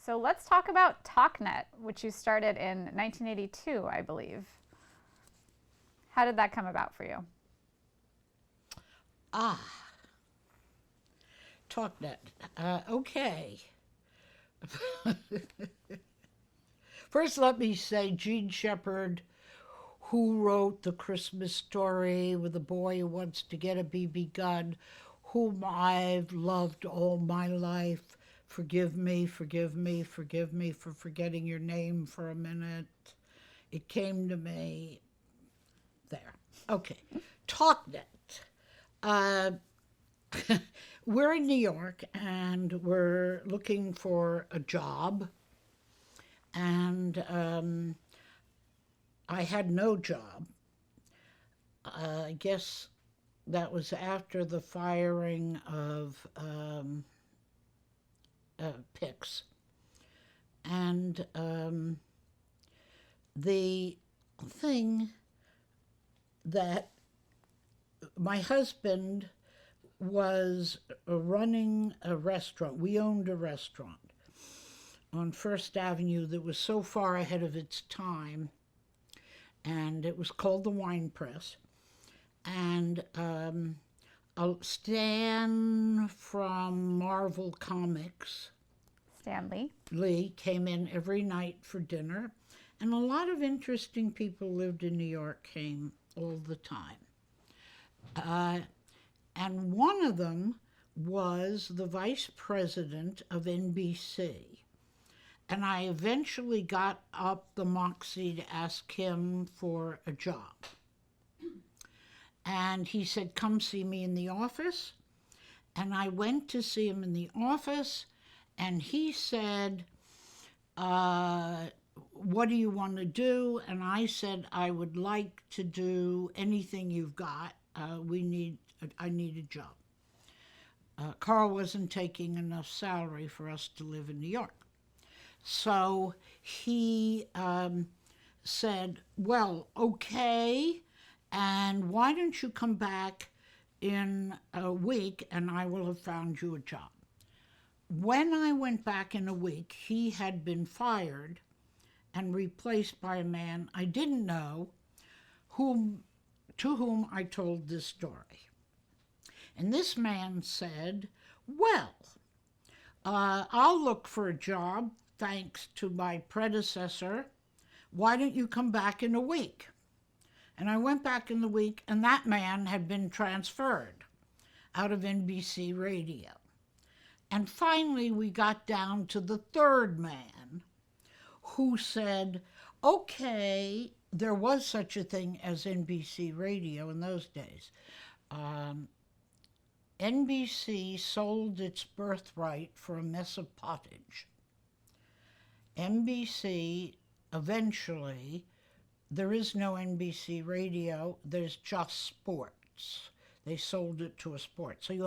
So let's talk about TalkNet, which you started in 1982, I believe. How did that come about for you? Ah, TalkNet. Okay. First, let me say Gene Shepard, who wrote The Christmas Story with a boy who wants to get a BB gun, whom I've loved all my life. Forgive me, forgive me, forgive me for forgetting your name for a minute. It came to me there. Okay. TalkNet. Uh, we're in New York and we're looking for a job. And I had no job. I guess that was after the firing of Pix. And the thing that my husband was running a restaurant. We owned a restaurant on First Avenue that was so far ahead of its time, and it was called the Wine Press. And Stan from Marvel Comics, Stanley. Lee, came in every night for dinner, and a lot of interesting people lived in New York came all the time. And one of them was the vice president of NBC. And I eventually got up the moxie to ask him for a job. And he said, come see me in the office. And I went to see him in the office, and he said, what do you want to do? And I said, I would like to do anything you've got. I need a job. Carl wasn't taking enough salary for us to live in New York. So he said, well, okay, and why don't you come back in a week and I will have found you a job. When I went back in a week, he had been fired and replaced by a man I didn't know, to whom I told this story. And this man said, well, I'll look for a job thanks to my predecessor. Why don't you come back in a week? And I went back in the week, and that man had been transferred out of NBC Radio. And finally, we got down to the third man, who said, okay, there was such a thing as NBC Radio in those days. NBC sold its birthright for a mess of pottage. NBC eventually, there is no NBC Radio, there's just sports. They sold it to a sport. So you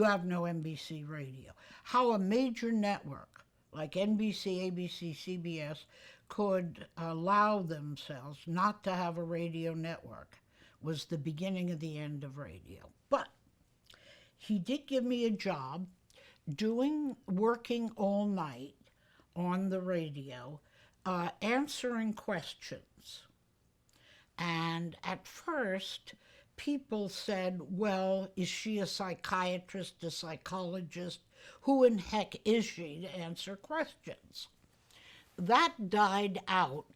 have no NBC Radio. How a major network like NBC, ABC, CBS could allow themselves not to have a radio network was the beginning of the end of radio. But he did give me a job working all night on the radio, answering questions. And at first, people said, well, is she a psychiatrist, a psychologist? Who in heck is she to answer questions? That died out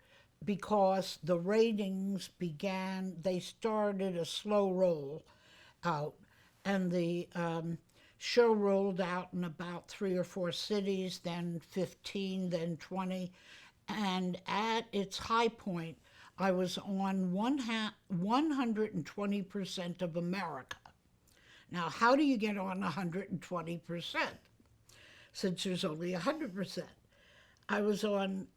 because the ratings they started a slow roll out, and the show rolled out in about 3 or 4 cities, then 15, then 20. And at its high point, I was on 120% of America. Now, how do you get on 120%? Since there's only 100%. I was on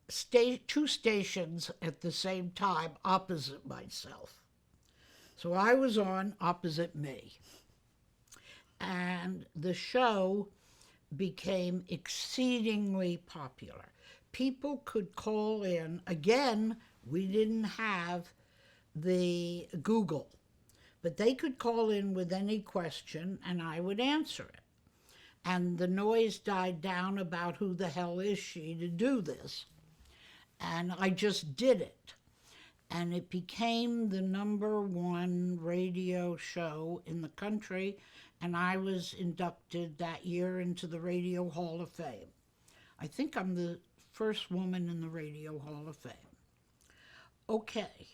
2 stations at the same time, opposite myself. So I was on opposite me. And the show became exceedingly popular. People could call in. Again, we didn't have the Google, but they could call in with any question and I would answer it. And the noise died down about who the hell is she to do this. And I just did it. And it became the #1 radio show in the country. And I was inducted that year into the Radio Hall of Fame. I think I'm the first woman in the Radio Hall of Fame. Okay,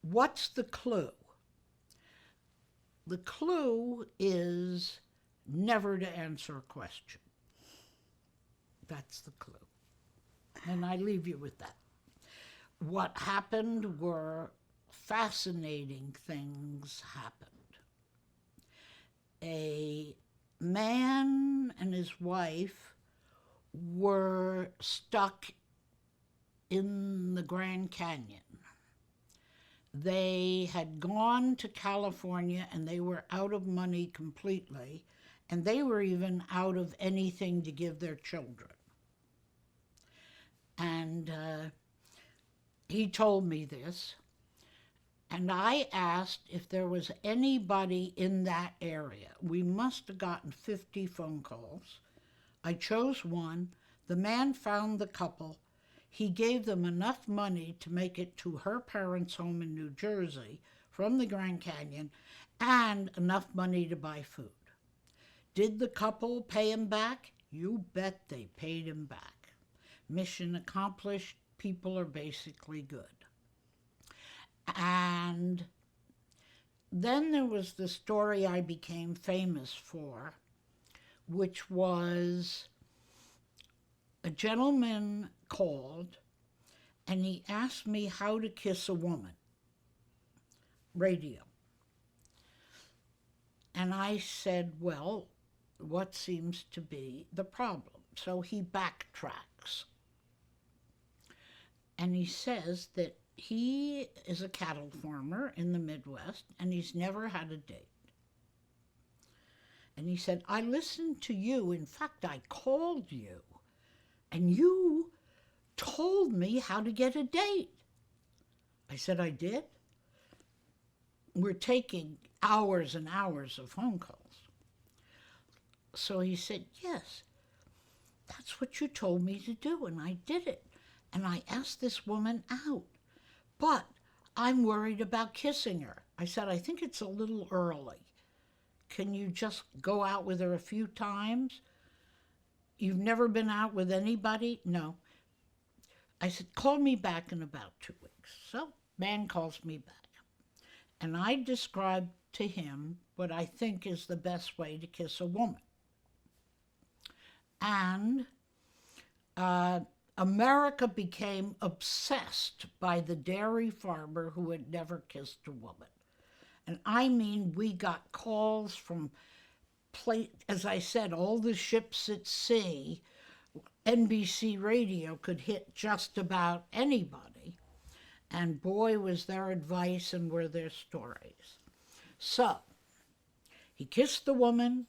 what's the clue? The clue is never to answer a question. That's the clue. And I leave you with that. What happened were fascinating things happened. A man and his wife were stuck in the Grand Canyon. They had gone to California and they were out of money completely, and they were even out of anything to give their children. And he told me this, and I asked if there was anybody in that area. We must have gotten 50 phone calls. I chose one. The man found the couple. He gave them enough money to make it to her parents' home in New Jersey from the Grand Canyon, and enough money to buy food. Did the couple pay him back? You bet they paid him back. Mission accomplished. People are basically good. And then there was the story I became famous for, which was a gentleman called and he asked me how to kiss a woman. Radio. And I said, well, what seems to be the problem? So he backtracks. And he says that he is a cattle farmer in the Midwest and he's never had a date. And he said, I listened to you. In fact, I called you and you told me how to get a date. I said, I did? We're taking hours and hours of phone calls. So he said, yes, that's what you told me to do, and I did it. And I asked this woman out, but I'm worried about kissing her. I said, I think it's a little early. Can you just go out with her a few times? You've never been out with anybody? No. I said, call me back in about 2 weeks. So man calls me back. And I described to him what I think is the best way to kiss a woman. And America became obsessed by the dairy farmer who had never kissed a woman. And I mean, we got calls from, as I said, all the ships at sea. NBC Radio could hit just about anybody. And boy, was their advice and were their stories. So, he kissed the woman.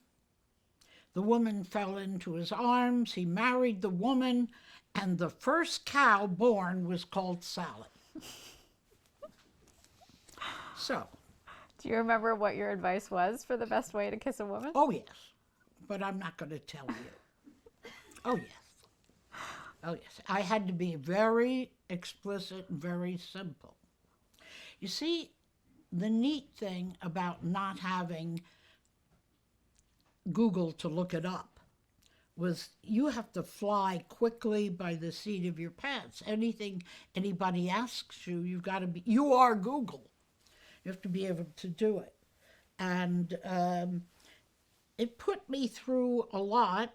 The woman fell into his arms. He married the woman. And the first cow born was called Sally. So. Do you remember what your advice was for the best way to kiss a woman? Oh, yes. But I'm not going to tell you. Oh, yes. Oh, yes. I had to be very explicit and very simple. You see, the neat thing about not having Google to look it up was you have to fly quickly by the seat of your pants. Anything anybody asks you, you've got to be, you are Google. You have to be able to do it. And it put me through a lot,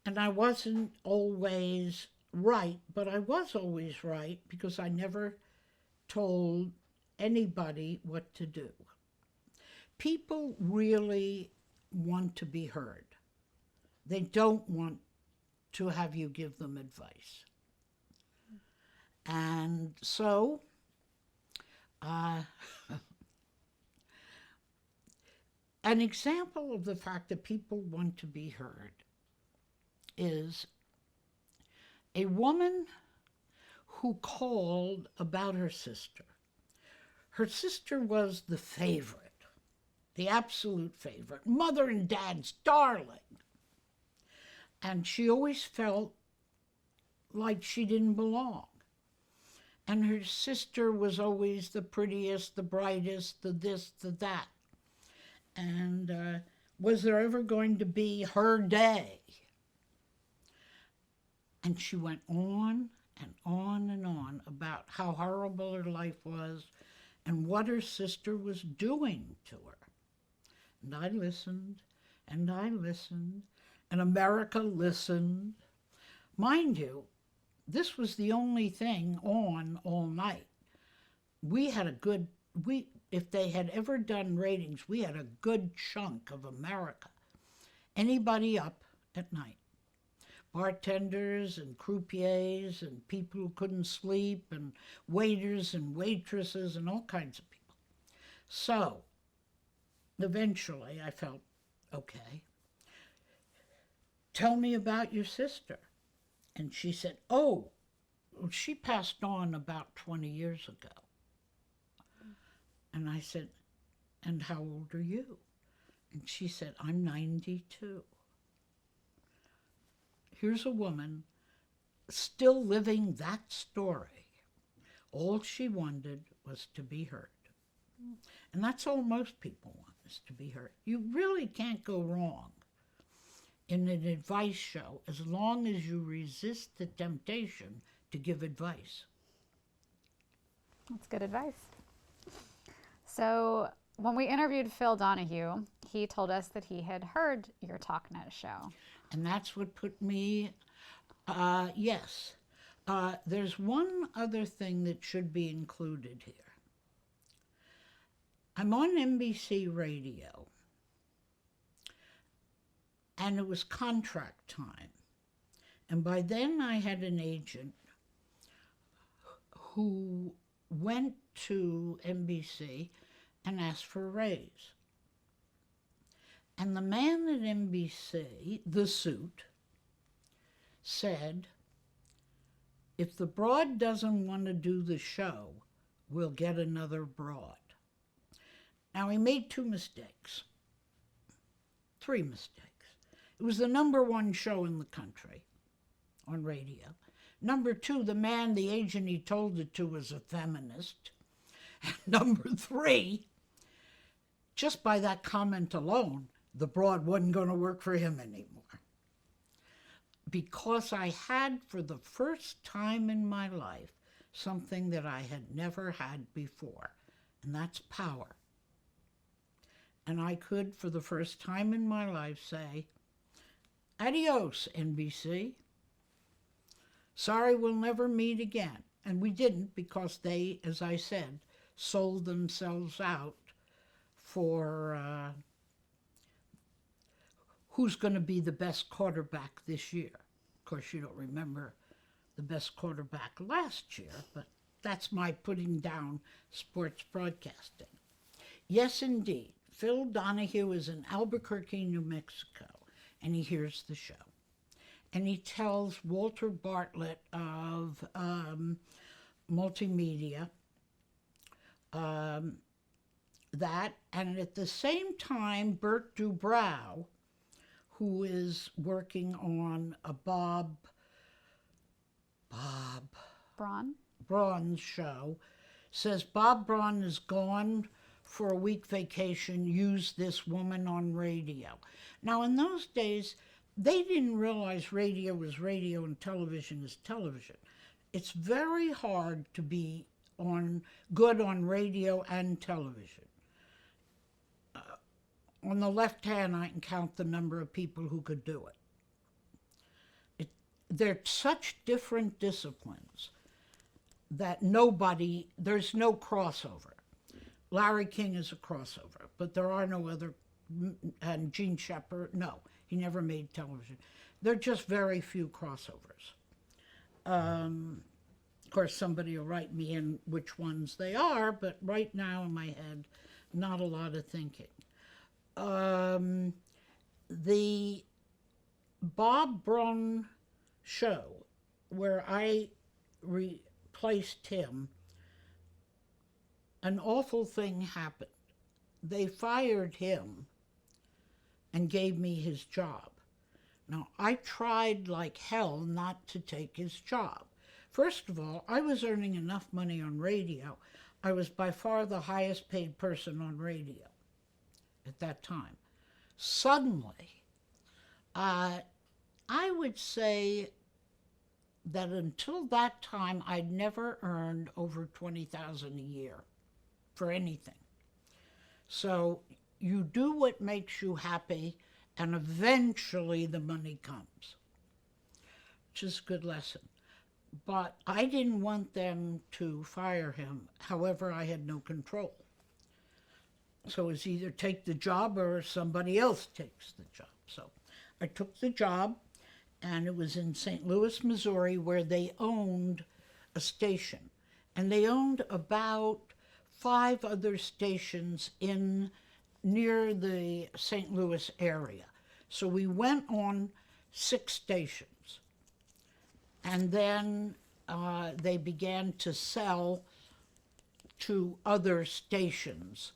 and I wasn't always right, but I was always right because I never told anybody what to do. People really want to be heard. They don't want to have you give them advice. And so, an example of the fact that people want to be heard is a woman who called about her sister. Her sister was the favorite, the absolute favorite, mother and dad's darling. And she always felt like she didn't belong. And her sister was always the prettiest, the brightest, the this, the that. And was there ever going to be her day? And she went on and on and on about how horrible her life was and what her sister was doing to her. And I listened, and I listened, and America listened. Mind you, this was the only thing on all night. We had a good, if they had ever done ratings, we had a good chunk of America. Anybody up at night. Bartenders and croupiers and people who couldn't sleep and waiters and waitresses and all kinds of people. So eventually I felt, okay, tell me about your sister. And she said, oh, she passed on about 20 years ago. And I said, and how old are you? And she said, I'm 92. Here's a woman still living that story. All she wanted was to be heard. And that's all most people want, is to be heard. You really can't go wrong in an advice show as long as you resist the temptation to give advice. That's good advice. So when we interviewed Phil Donahue, he told us that he had heard your TalkNet show. And that's what put me, yes. There's one other thing that should be included here. I'm on NBC radio, and it was contract time. And by then I had an agent who went to NBC and asked for a raise. And the man at NBC, the suit, said, if the broad doesn't want to do the show, we'll get another broad. Now, he made 2 mistakes, 3 mistakes. It was the #1 show in the country on radio. Number 2, the man, the agent he told it to, was a feminist. And number 3, just by that comment alone, the broad wasn't going to work for him anymore. Because I had, for the first time in my life, something that I had never had before, and that's power. And I could, for the first time in my life, say, adios, NBC. Sorry, we'll never meet again. And we didn't, because they, as I said, sold themselves out for who's going to be the best quarterback this year. Of course, you don't remember the best quarterback last year, but that's my putting down sports broadcasting. Yes, indeed. Phil Donahue is in Albuquerque, New Mexico, and he hears the show. And he tells Walter Bartlett of Multimedia that, and at the same time, Bert Dubrow, who is working on a Bob Braun's show, says Bob Braun is gone for a week vacation, use this woman on radio. Now, in those days, they didn't realize radio was radio and television is television. It's very hard to be good on radio and television. On the left hand, I can count the number of people who could do it. They're such different disciplines that there's no crossover. Larry King is a crossover, but there are no other, and Gene Shepard, no, he never made television. There are just very few crossovers. Of course, somebody will write me in which ones they are, but right now in my head, not a lot of thinking. The Bob Braun show, where I replaced him, an awful thing happened. They fired him and gave me his job. Now, I tried like hell not to take his job. First of all, I was earning enough money on radio. I was by far the highest paid person on radio at that time. Suddenly, I would say that until that time, I'd never earned over $20,000 a year for anything. So you do what makes you happy, and eventually the money comes, which is a good lesson. But I didn't want them to fire him. However, I had no control. So it's either take the job or somebody else takes the job. So I took the job, and it was in St. Louis, Missouri, where they owned a station. And they owned about 5 other stations near the St. Louis area. So we went on 6 stations. And then they began to sell to other stations.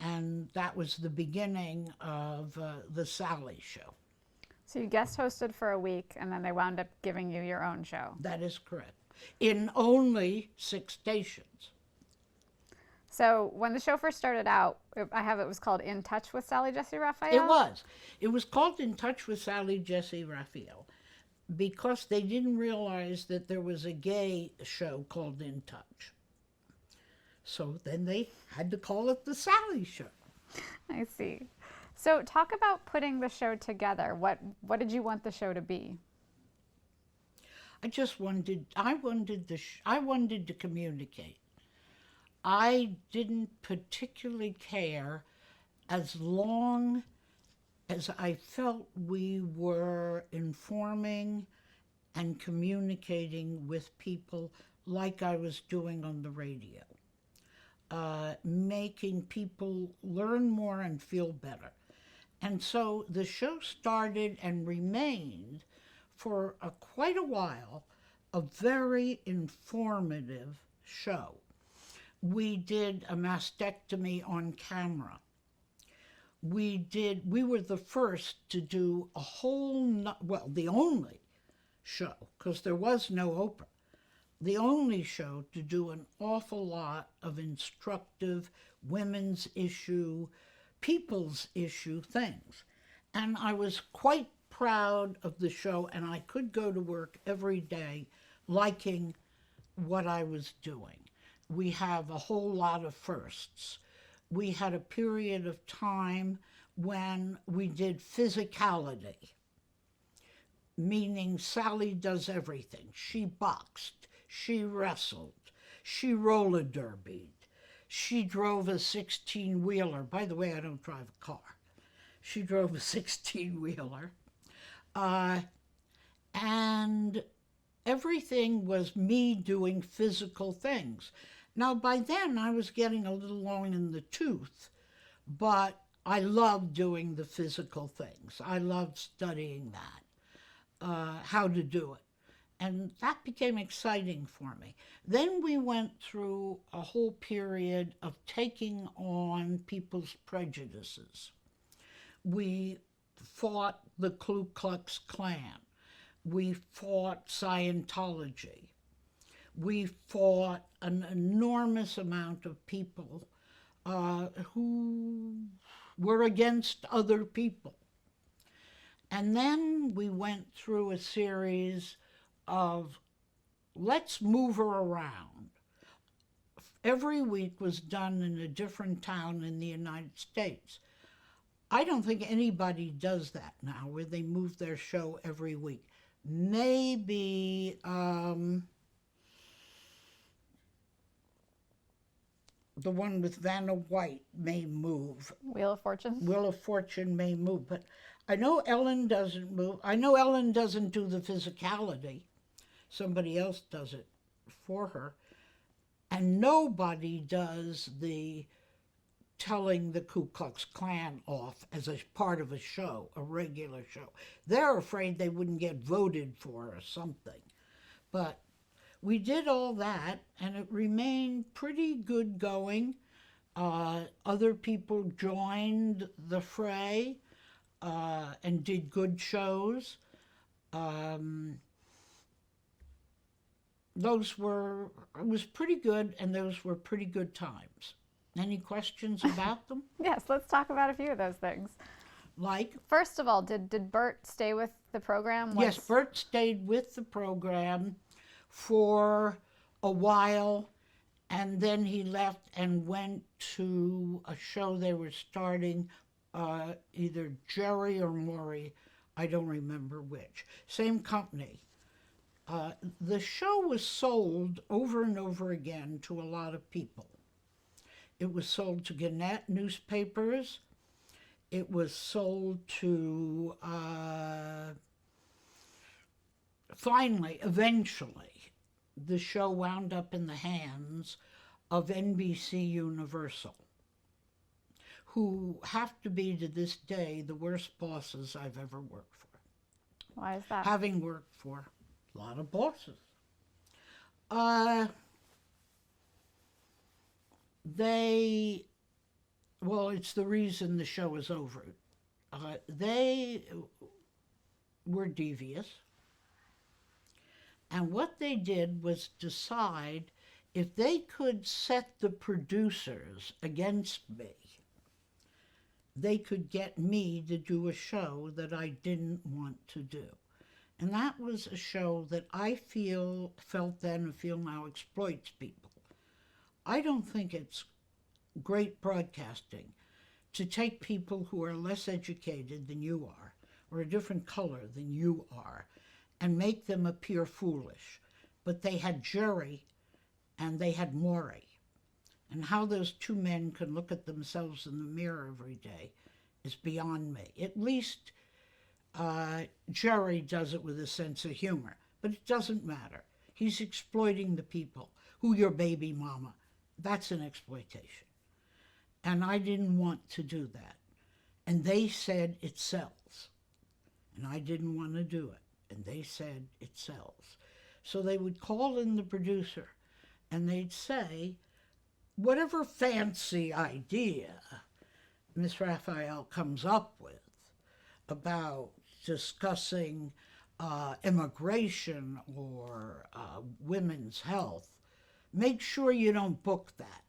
And that was the beginning of the Sally Show. So you guest hosted for a week, and then they wound up giving you your own show. That is correct. In only 6 stations. So when the show first started out, it was called In Touch with Sally, Jessy, Raphael? It was. It was called In Touch with Sally, Jessy, Raphael, because they didn't realize that there was a gay show called In Touch. So then they had to call it the Sally Show. I see. So talk about putting the show together. What did you want the show to be? I wanted to communicate. I didn't particularly care as long as I felt we were informing and communicating with people like I was doing on the radio, making people learn more and feel better. And so the show started and remained for quite a while a very informative show. We did a mastectomy on camera. We were the first to do the only show, because there was no Oprah, the only show to do an awful lot of instructive women's issue, people's issue things. And I was quite proud of the show, and I could go to work every day liking what I was doing. We have a whole lot of firsts. We had a period of time when we did physicality, meaning Sally does everything. She boxed, she wrestled, she roller derbied, she drove a 16-wheeler. By the way, I don't drive a car. She drove a 16-wheeler. And everything was me doing physical things. Now, by then, I was getting a little long in the tooth, but I loved doing the physical things. I loved studying that, how to do it. And that became exciting for me. Then we went through a whole period of taking on people's prejudices. We fought the Ku Klux Klan. We fought Scientology. We fought an enormous amount of people who were against other people. And then we went through a series of let's move her around. Every week was done in a different town in the United States. I don't think anybody does that now, where they move their show every week. Maybe the one with Vanna White may move. Wheel of Fortune? Wheel of Fortune may move, but I know Ellen doesn't move. I know Ellen doesn't do the physicality. Somebody else does it for her. And nobody does the telling the Ku Klux Klan off as a part of a show, a regular show. They're afraid they wouldn't get voted for or something. But we did all that, and it remained pretty good going. Other people joined the fray. and did good shows. Um, it was pretty good, and those were pretty good times. Any questions about them? Yes, let's talk about a few of those things. Like, First of all, did Bert stay with the program? yes, Bert stayed with the program for a while, and then he left and went to a show they were starting, either Jerry or Maury, I don't remember which. Same company. The show was sold over and over again to a lot of people. It was sold to Gannett newspapers. It was sold to, finally, eventually, the show wound up in the hands of NBC Universal, who have to be, to this day, the worst bosses I've ever worked for. Why is that? Having worked for a lot of bosses. Well, it's the reason the show is over. They were devious. And what they did was decide if they could set the producers against me, they could get me to do a show that I didn't want to do. And that was a show that I felt then and feel now exploits people. I don't think it's great broadcasting to take people who are less educated than you are, or a different color than you are, and make them appear foolish. But they had Jerry and they had Maury. And how those two men can look at themselves in the mirror every day is beyond me. At least Jerry does it with a sense of humor, but it doesn't matter. He's exploiting the people. Who your baby mama? That's an exploitation. And I didn't want to do that. And they said it sells. And I didn't want to do it. And they said it sells. So they would call in the producer and they'd say, whatever fancy idea Miss Raphael comes up with about discussing immigration or women's health, make sure you don't book that.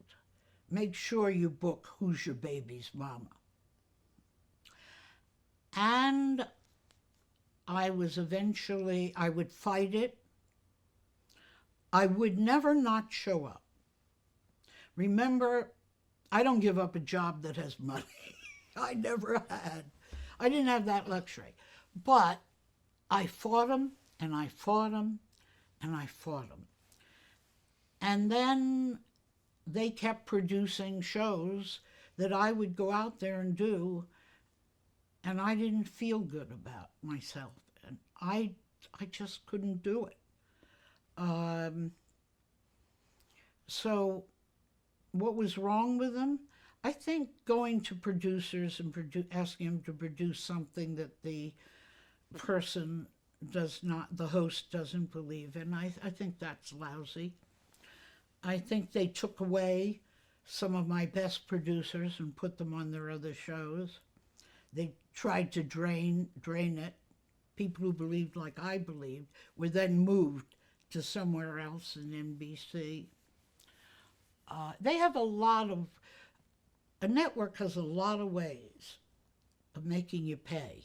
Make sure you book Who's Your Baby's Mama. And I would fight it. I would never not show up. Remember, I don't give up a job that has money. I never had. I didn't have that luxury. But I fought them, and I fought them, and I fought them. And then they kept producing shows that I would go out there and do, and I didn't feel good about myself. And I just couldn't do it. So what was wrong with them? I think going to producers and asking them to produce something that the person the host doesn't believe in, I think that's lousy. I think they took away some of my best producers and put them on their other shows. They tried to drain it. People who believed like I believed were then moved to somewhere else in NBC. They have a network has a lot of ways of making you pay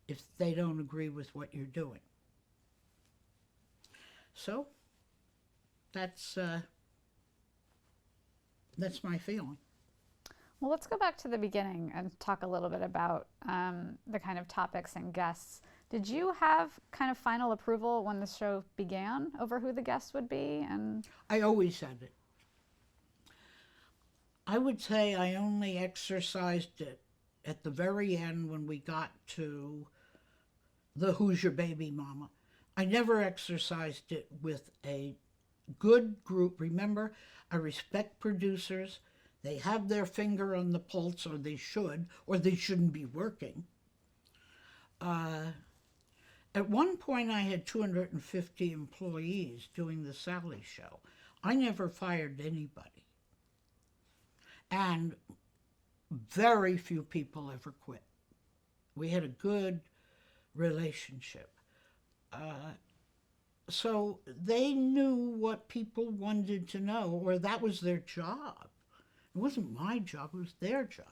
if they don't agree with what you're doing. So that's my feeling. Well, let's go back to the beginning and talk a little bit about the kind of topics and guests. Did you have kind of final approval when the show began over who the guests would be? And I always had it. I would say I only exercised it at the very end when we got to the Who's Your Baby Mama. I never exercised it with a good group. Remember, I respect producers. They have their finger on the pulse, or they shouldn't be working. At one point, I had 250 employees doing the Sally Show. I never fired anybody. And very few people ever quit. We had a good relationship. So they knew what people wanted to know, or that was their job. It wasn't my job, it was their job.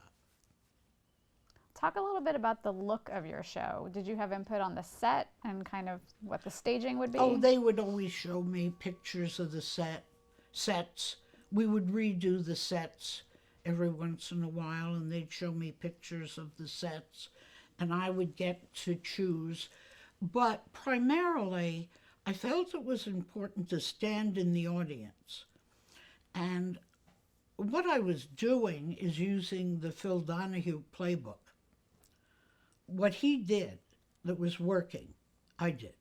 Talk a little bit about the look of your show. Did you have input on the set and kind of what the staging would be? Oh, they would always show me pictures of the sets. We would redo the sets every once in a while, and they'd show me pictures of the sets, and I would get to choose. But primarily, I felt it was important to stand in the audience. And what I was doing is using the Phil Donahue playbook. What he did that was working, I did.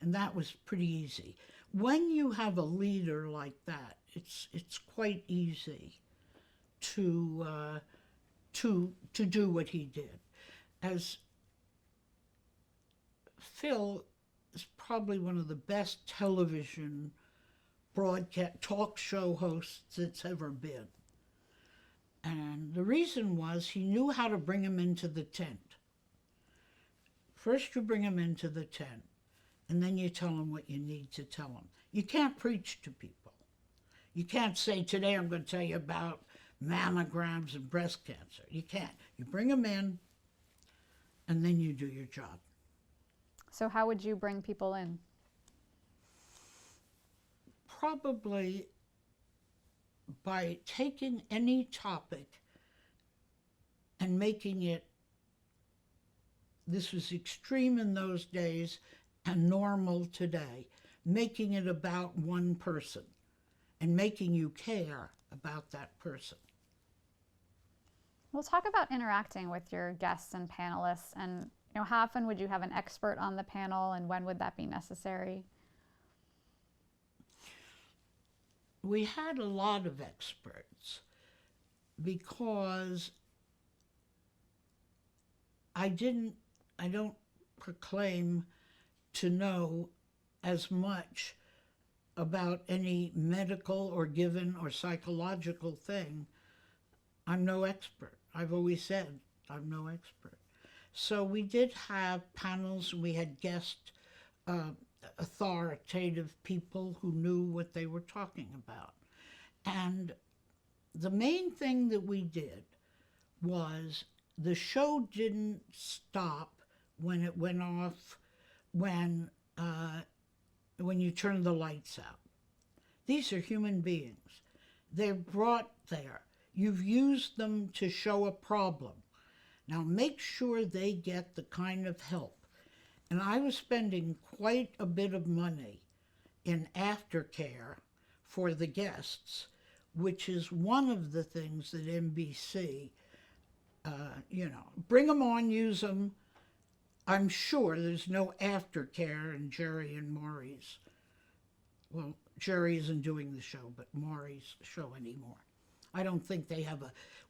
And that was pretty easy. When you have a leader like that, it's quite easy to do what he did. As Phil is probably one of the best television broadcast talk show hosts that's ever been. And the reason was he knew how to bring him into the tent. First you bring him into the tent, and then you tell him what you need to tell him. You can't preach to people. You can't say, today I'm going to tell you about mammograms and breast cancer. You can't. You bring them in, and then you do your job. So how would you bring people in? Probably by taking any topic and making it, this was extreme in those days and normal today, making it about one person and making you care about that person. We'll talk about interacting with your guests and panelists, and how often would you have an expert on the panel, and when would that be necessary? We had a lot of experts because I don't proclaim to know as much about any medical or given or psychological thing. I'm no expert. I've always said I'm no expert. So we did have panels, we had guest authoritative people who knew what they were talking about. And the main thing that we did was the show didn't stop when it went off, when you turn the lights out. These are human beings. They're brought there. You've used them to show a problem. Now make sure they get the kind of help. And I was spending quite a bit of money in aftercare for the guests, which is one of the things that NBC, bring them on, use them. I'm sure there's no aftercare in Jerry and Maury's. Well, Jerry isn't doing the show, but Maury's show anymore. I don't think they have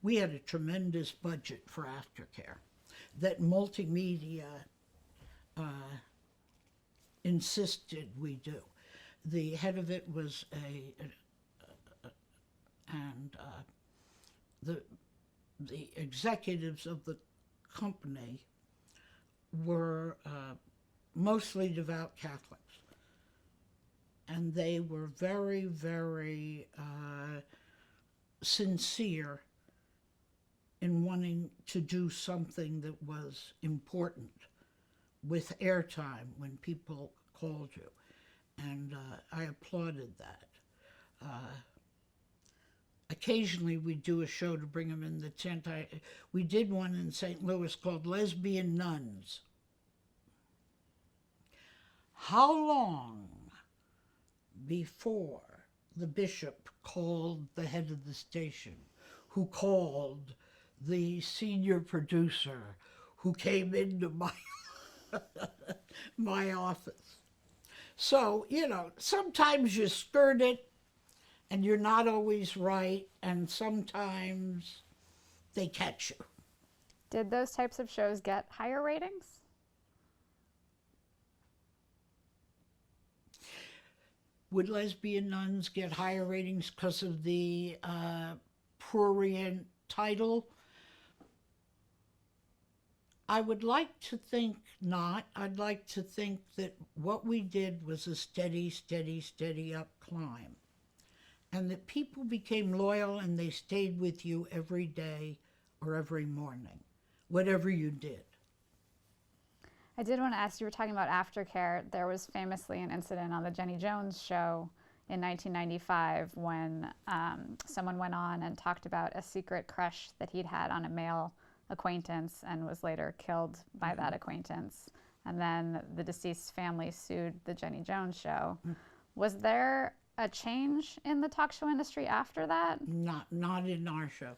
we had a tremendous budget for aftercare that multimedia insisted we do. The head of it was the executives of the company were mostly devout Catholics. And they were very, very sincere in wanting to do something that was important with airtime when people called you. And I applauded that. Occasionally we'd do a show to bring them in the tent. We did one in St. Louis called Lesbian Nuns. How long before the bishop called the head of the station, who called the senior producer, who came into my office? So, sometimes you skirt it and you're not always right, and sometimes they catch you. Did those types of shows get higher ratings? Would Lesbian Nuns get higher ratings because of the prurient title? I would like to think not. I'd like to think that what we did was a steady, steady, steady up climb. And that people became loyal and they stayed with you every day or every morning, whatever you did. I did want to ask, you were talking about aftercare. There was famously an incident on the Jenny Jones show in 1995 when someone went on and talked about a secret crush that he'd had on a male acquaintance and was later killed by that acquaintance. And then the deceased's family sued the Jenny Jones show. Was there a change in the talk show industry after that? Not in our show.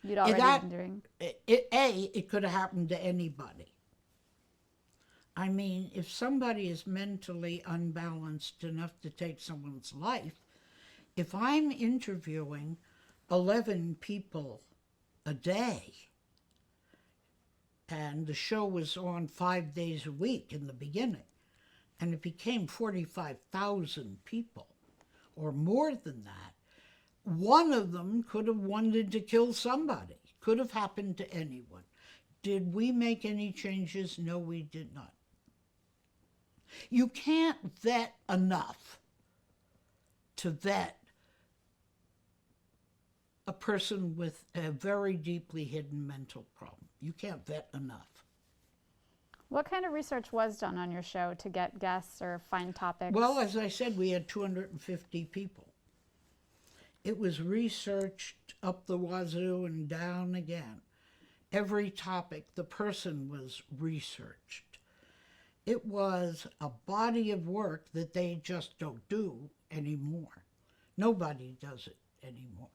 You'd already been doing? It could have happened to anybody. I mean, if somebody is mentally unbalanced enough to take someone's life, if I'm interviewing 11 people a day, and the show was on 5 days a week in the beginning, and it became 45,000 people, or more than that, one of them could have wanted to kill somebody. Could have happened to anyone. Did we make any changes? No, we did not. You can't vet enough to vet a person with a very deeply hidden mental problem. You can't vet enough. What kind of research was done on your show to get guests or find topics? Well, as I said, we had 250 people. It was researched up the wazoo and down again. Every topic, the person was researched. It was a body of work that they just don't do anymore. Nobody does it anymore.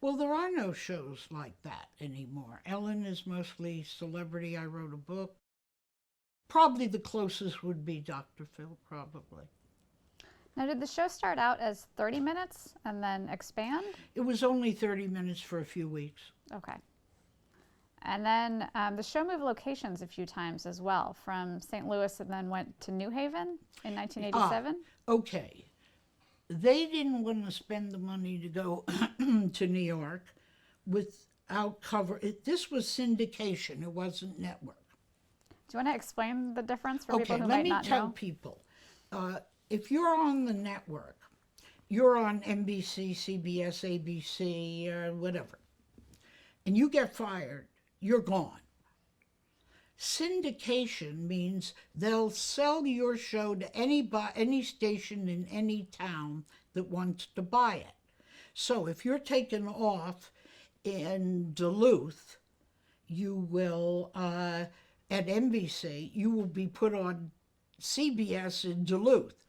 Well, there are no shows like that anymore. Ellen is mostly celebrity. I wrote a book. Probably the closest would be Dr. Phil, probably. Now, did the show start out as 30 minutes and then expand? It was only 30 minutes for a few weeks. Okay. And then the show moved locations a few times as well, from St. Louis and then went to New Haven in 1987. Okay. They didn't want to spend the money to go to New York without cover. This was syndication. It wasn't network. Do you want to explain the difference for people who let might me not tell know? people. If you're on the network, you're on NBC, CBS, ABC, whatever, and you get fired, you're gone. Syndication means they'll sell your show to any station in any town that wants to buy it. So if you're taken off in Duluth, you will, at NBC, you will be put on CBS in Duluth.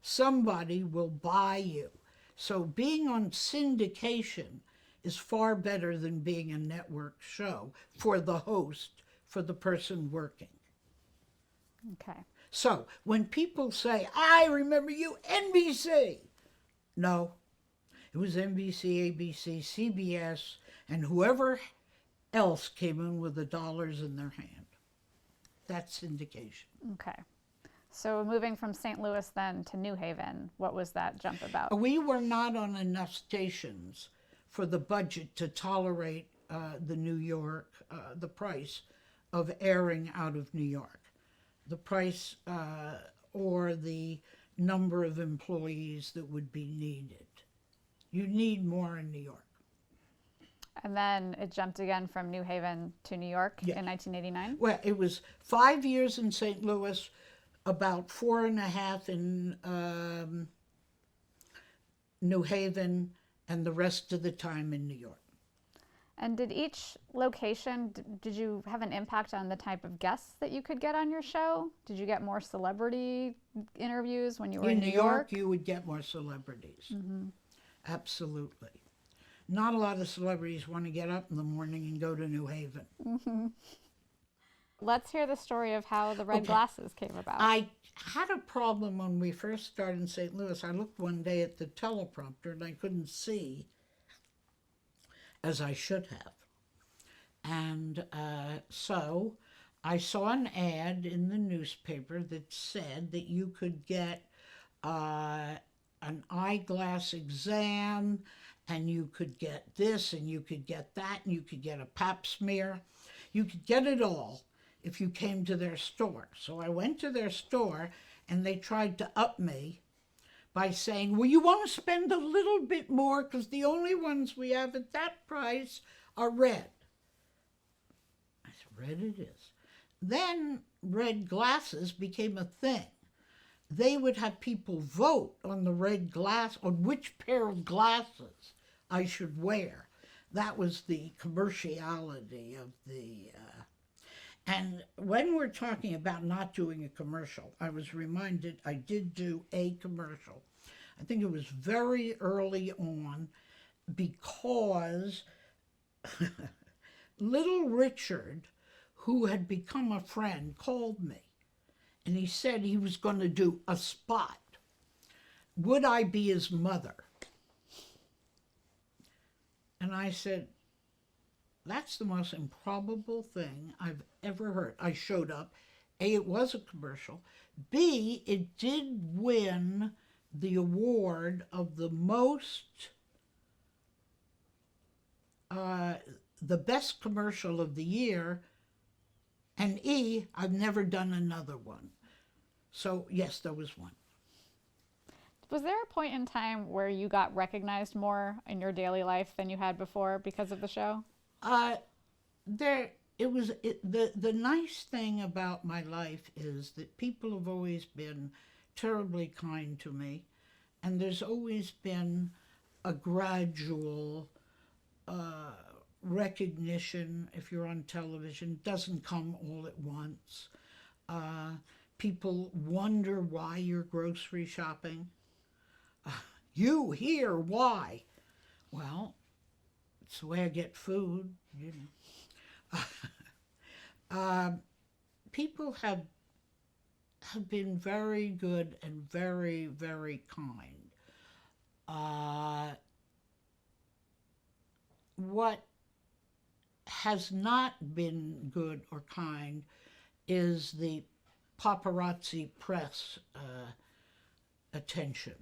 Somebody will buy you. So being on syndication is far better than being a network show for the host, for the person working. Okay. So when people say, I remember you, NBC. No, it was NBC, ABC, CBS, and whoever else came in with the dollars in their hand. That's syndication. Okay. So moving from St. Louis then to New Haven, what was that jump about? We were not on enough stations for the budget to tolerate the price of airing out of New York. The price or the number of employees that would be needed. You need more in New York. And then it jumped again from New Haven to New York in 1989? Well, it was 5 years in St. Louis, about 4.5 in New Haven, and the rest of the time in New York. And did each location, did you have an impact on the type of guests that you could get on your show? Did you get more celebrity interviews when you were in New York? You would get more celebrities. Mm-hmm. Absolutely. Not a lot of celebrities want to get up in the morning and go to New Haven. Mm-hmm. Let's hear the story of how the red glasses came about. I had a problem when we first started in St. Louis. I looked one day at the teleprompter and I couldn't see as I should have. And so I saw an ad in the newspaper that said that you could get an eyeglass exam and you could get this, and you could get that, and you could get a pap smear. You could get it all if you came to their store. So I went to their store, and they tried to up me by saying, well, you want to spend a little bit more because the only ones we have at that price are red. I said, red it is. Then red glasses became a thing. They would have people vote on the red glass, on which pair of glasses I should wear. That was the commerciality of the... And when we're talking about not doing a commercial, I was reminded I did do a commercial. I think it was very early on because little Richard, who had become a friend, called me. And he said he was going to do a spot. Would I be his mother? And I said, that's the most improbable thing I've ever heard. I showed up. A, it was a commercial. B, it did win the award of the most, the best commercial of the year. And E, I've never done another one. So yes, there was one. Was there a point in time where you got recognized more in your daily life than you had before because of the show? The nice thing about my life is that people have always been terribly kind to me, and there's always been a gradual recognition. If you're on television, doesn't come all at once. People wonder why you're grocery shopping. You here, why? Well, it's the way I get food, you know. People have been very good and very, very kind. What has not been good or kind is the paparazzi press attention.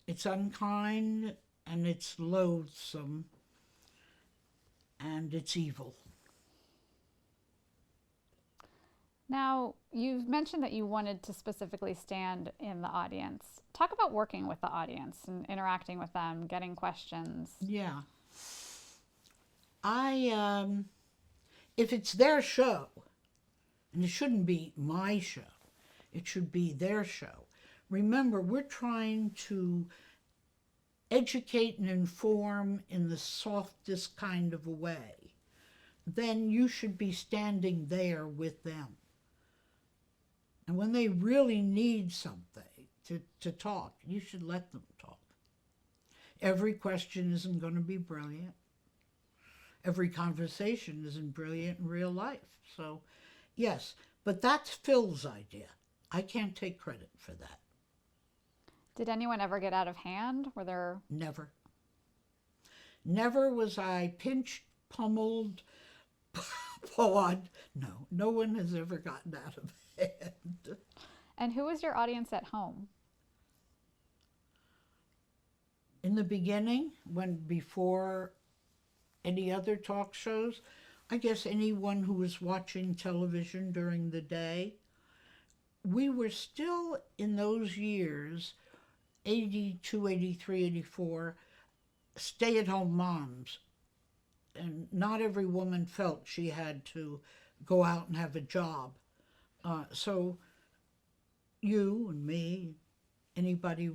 It's unkind, and it's loathsome, and it's evil. Now, you've mentioned that you wanted to specifically stand in the audience. Talk about working with the audience and interacting with them, getting questions. Yeah. If it's their show, and it shouldn't be my show, it should be their show. Remember, we're trying to educate and inform in the softest kind of a way. Then you should be standing there with them. And when they really need something to talk, you should let them talk. Every question isn't going to be brilliant. Every conversation isn't brilliant in real life. So, yes, but that's Phil's idea. I can't take credit for that. Did anyone ever get out of hand? Were there... Never. Never was I pinched, pummeled, pawed. No one has ever gotten out of hand. And who was your audience at home? In the beginning, before any other talk shows, I guess anyone who was watching television during the day. We were still, in those years, 82, 83, 84, stay-at-home moms. And not every woman felt she had to go out and have a job. So you and me, anybody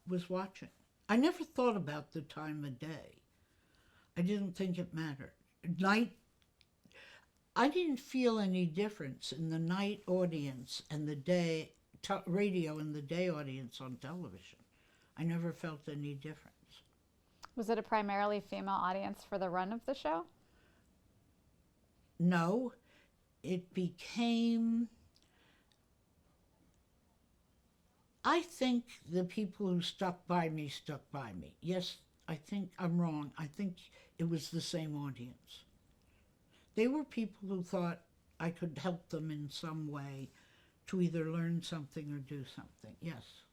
was watching. I never thought about the time of day. I didn't think it mattered. Night, I didn't feel any difference in the night audience and the day radio and the day audience on television. I never felt any difference. Was it a primarily female audience for the run of the show? No, it became... I think the people who stuck by me. Yes, I think I'm wrong. I think it was the same audience. They were people who thought I could help them in some way to either learn something or do something, yes.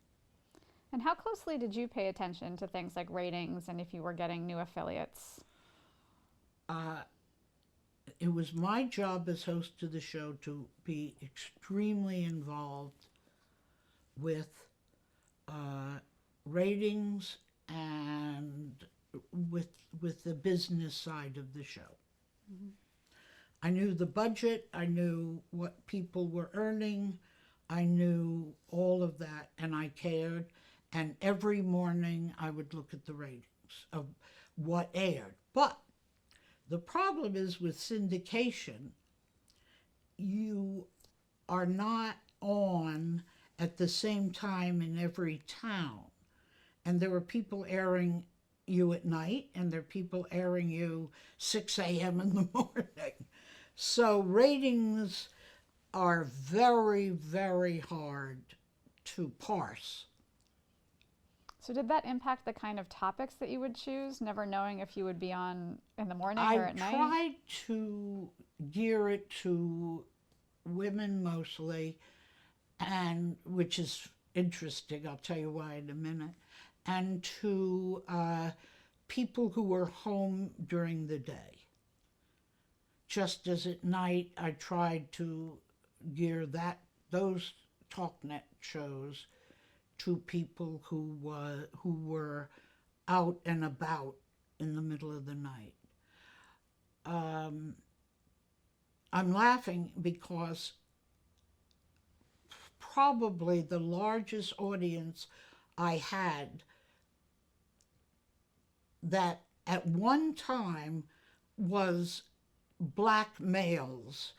And how closely did you pay attention to things like ratings and if you were getting new affiliates? Uh, it was my job as host of the show to be extremely involved with ratings and with the business side of the show. Mm-hmm. I knew the budget, I knew what people were earning, I knew all of that, and I cared. And every morning I would look at the ratings of what aired. But the problem is with syndication, you are not on at the same time in every town. And there were people airing you at night, and there are people airing you 6 a.m. in the morning. So ratings are very, very hard to parse. So did that impact the kind of topics that you would choose, never knowing if you would be on in the morning or I at night? tried to gear it to women mostly, and which is interesting. I'll tell you why in a minute. And to people who were home during the day. Just as at night, I tried to gear those TalkNet shows to people who were out and about in the middle of the night. I'm laughing because probably the largest audience I had that at one time was black males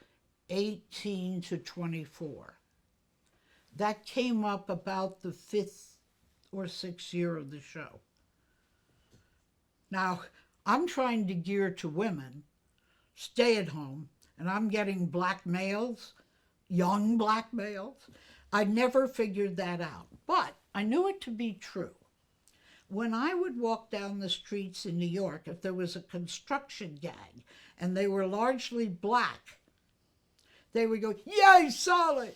18 to 24. That came up about the 5th or 6th year of the show. Now, I'm trying to gear to women, stay at home, and I'm getting black males, young black males. I never figured that out, but I knew it to be true. When I would walk down the streets in New York, if there was a construction gang and they were largely black, they would go, "Yay, Sally!"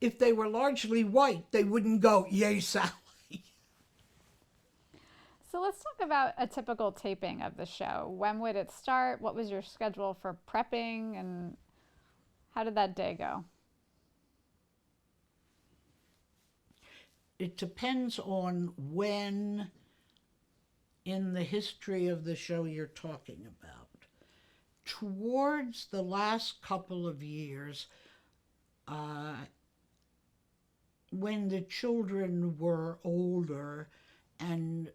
If they were largely white, they wouldn't go, "Yay, Sally!" So let's talk about a typical taping of the show. When would it start? What was your schedule for prepping? And how did that day go? It depends on when in the history of the show you're talking about. Towards the last couple of years, when the children were older and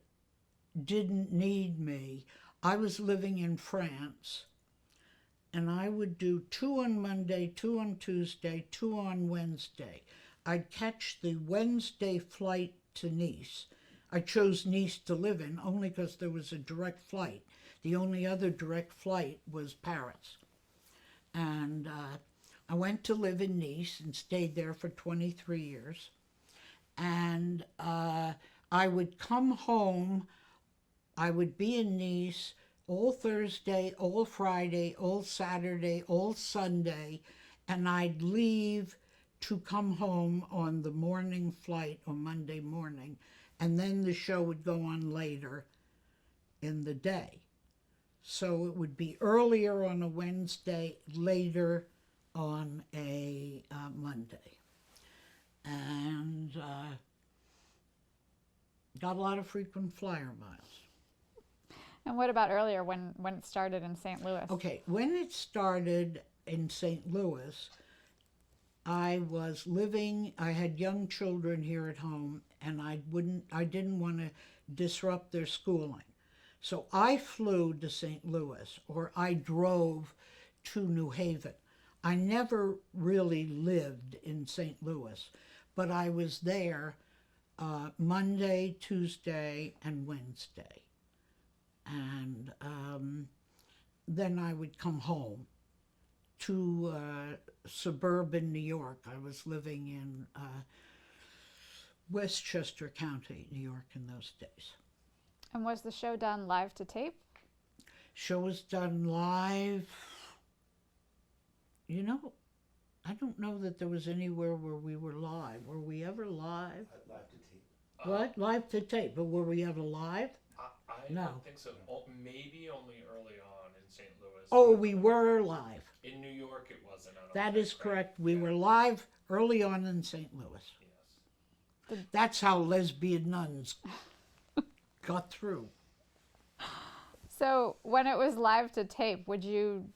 didn't need me, I was living in France, and I would do 2 on Monday, 2 on Tuesday, 2 on Wednesday. I'd catch the Wednesday flight to Nice. I chose Nice to live in only because there was a direct flight. The only other direct flight was Paris. And I went to live in Nice and stayed there for 23 years. And I would come home. I would be in Nice all Thursday, all Friday, all Saturday, all Sunday, and I'd leave to come home on the morning flight on Monday morning, and then the show would go on later in the day. So it would be earlier on a Wednesday, later on a Monday. And got a lot of frequent flyer miles. And what about earlier when it started in St. Louis? Okay, when it started in St. Louis, I was living, I had young children here at home, and I didn't want to disrupt their schooling. So I flew to St. Louis, or I drove to New Haven. I never really lived in St. Louis, but I was there Monday, Tuesday, and Wednesday. And then I would come home to suburban New York. I was living in Westchester County, New York in those days. And was the show done live to tape? Show was done live. You know, I don't know that there was anywhere where we were live. Were we ever live? Live to tape. What? Live to tape? But were we ever live? I No. don't think so. Maybe only early on in St. Louis. Oh, we were live. In New York, it wasn't. I don't That think, is right? correct. We Yeah. were live early on in St. Louis. Yes. That's how lesbian nuns got through. So when it was live to tape, would you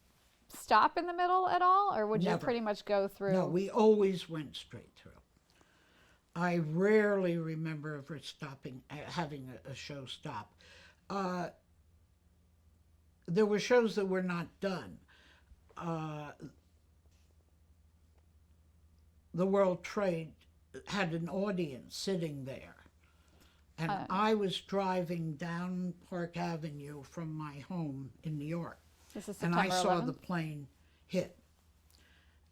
stop in the middle at all, or would you Never. pretty much go through? No, we always went straight through. I rarely remember ever stopping, having a show stop. There were shows that were not done. The World Trade had an audience sitting there. And I was driving down Park Avenue from my home in New York. This is And September I saw 11th? the plane hit.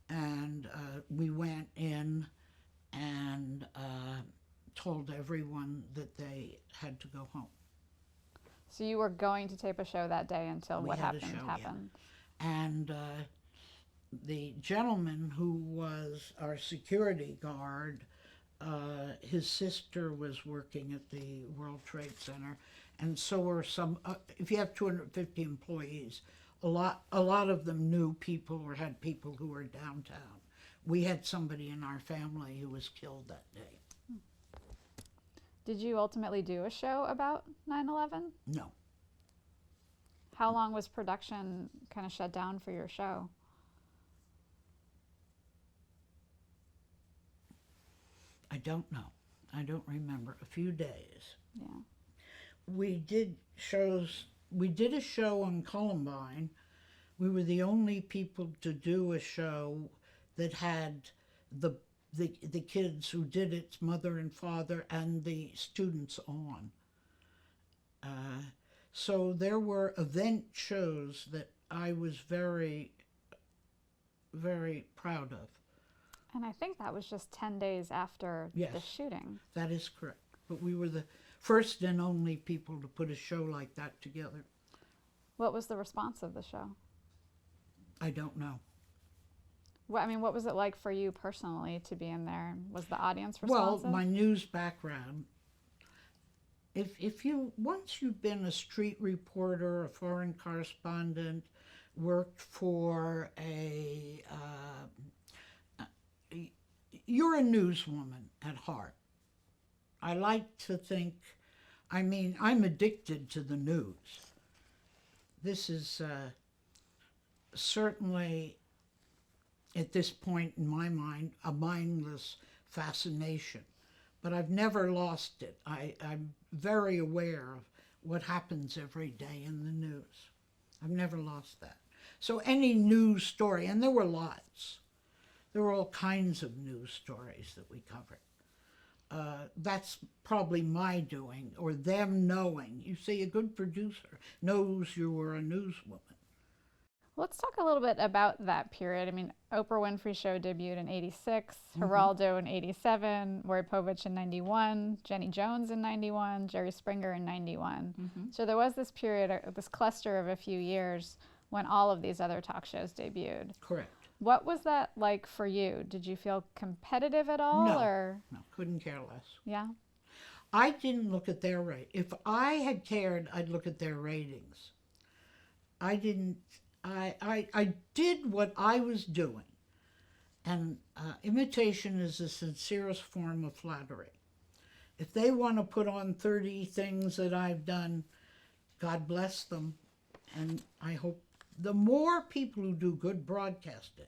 And we went in and told everyone that they had to go home. So you were going to tape a show that day until We what had a happened show, yeah. happened. And the gentleman who was our security guard, his sister was working at the World Trade Center, and so were some. If you have 250 employees, a lot of them knew people or had people who were downtown. We had somebody in our family who was killed that day. Did you ultimately do a show about 9/11? No, How long was production kind of shut down for your show? I don't know. I don't remember. A few days. Yeah. We did shows. We did a show on Columbine. We were the only people to do a show that had the kids who did its mother and father and the students on. So there were event shows that I was very, very proud of. And I think that was just 10 days after the Yes. shooting. That is correct. But we were the first and only people to put a show like that together. What was the response of the show? I don't know. What was it like for you personally to be in there? Was the audience Well, responsive? my news background. If you once you've been a street reporter, a foreign correspondent, worked for you're a newswoman at heart. I like to think. I'm addicted to the news. This is certainly, at this point in my mind, a mindless fascination. But I've never lost it. I'm very aware of what happens every day in the news. I've never lost that. So any news story, and there were lots. There were all kinds of news stories that we covered. That's probably my doing, or them knowing. You see, a good producer knows you were a newswoman. Let's talk a little bit about that period. Oprah Winfrey Show debuted in 86, Geraldo in 87, Maury Povich in 91, Jenny Jones in 91, Jerry Springer in 91. So there was this period, this cluster of a few years when all of these other talk shows debuted. Correct. What was that like for you? Did you feel competitive at all? No. Or? No, couldn't care less. Yeah? I didn't look at their rate. If I had cared, I'd look at their ratings. I didn't. I did what I was doing. And imitation is the sincerest form of flattery. If they want to put on 30 things that I've done, God bless them. And I hope the more people who do good broadcasting,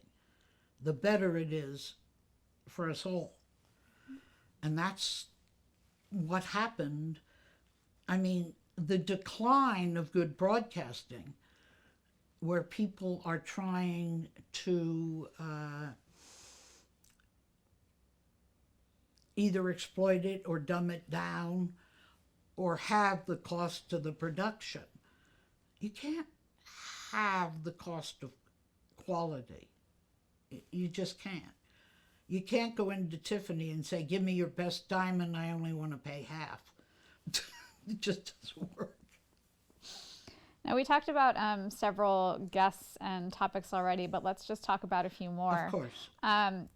the better it is for us all. And that's what happened. The decline of good broadcasting, where people are trying to either exploit it or dumb it down or have the cost of the production. You can't have the cost of quality. You just can't. You can't go into Tiffany and say, give me your best diamond, I only want to pay half. It just doesn't work. Now, we talked about several guests and topics already, but let's just talk about a few more. Of course.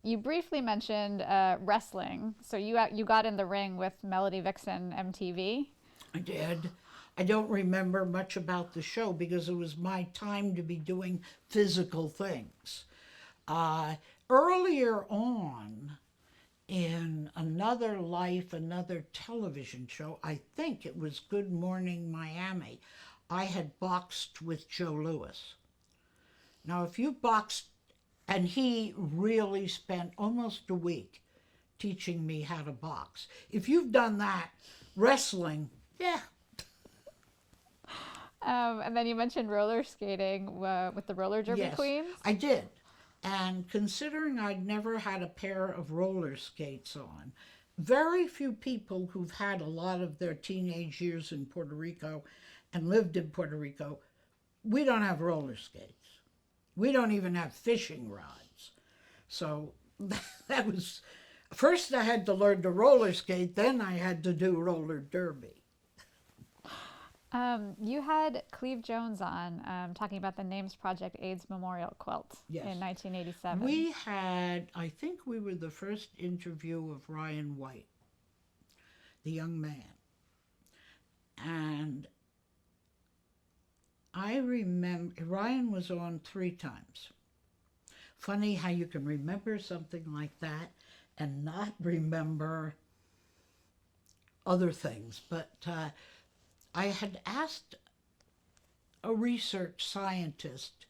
You briefly mentioned wrestling. So you got in the ring with Melody Vixen MTV. I did. I don't remember much about the show because it was my time to be doing physical things. Earlier on, in another life, another television show, I think it was Good Morning Miami, I had boxed with Joe Louis. Now, if you boxed, and he really spent almost a week teaching me how to box. If you've done that, wrestling, yeah. And then you mentioned roller skating with the roller derby Yes, queens. I did. And considering I'd never had a pair of roller skates on, very few people who've had a lot of their teenage years in Puerto Rico and lived in Puerto Rico, we don't have roller skates. We don't even have fishing rods. So that was, first I had to learn to roller skate, then I had to do roller derby. You had Cleve Jones on talking about the Names Project AIDS Memorial Quilt Yes. in 1987. We had, I think we were the first interview of Ryan White, the young man. And I remember, Ryan was on 3 times. Funny how you can remember something like that and not remember other things. But I had asked a research scientist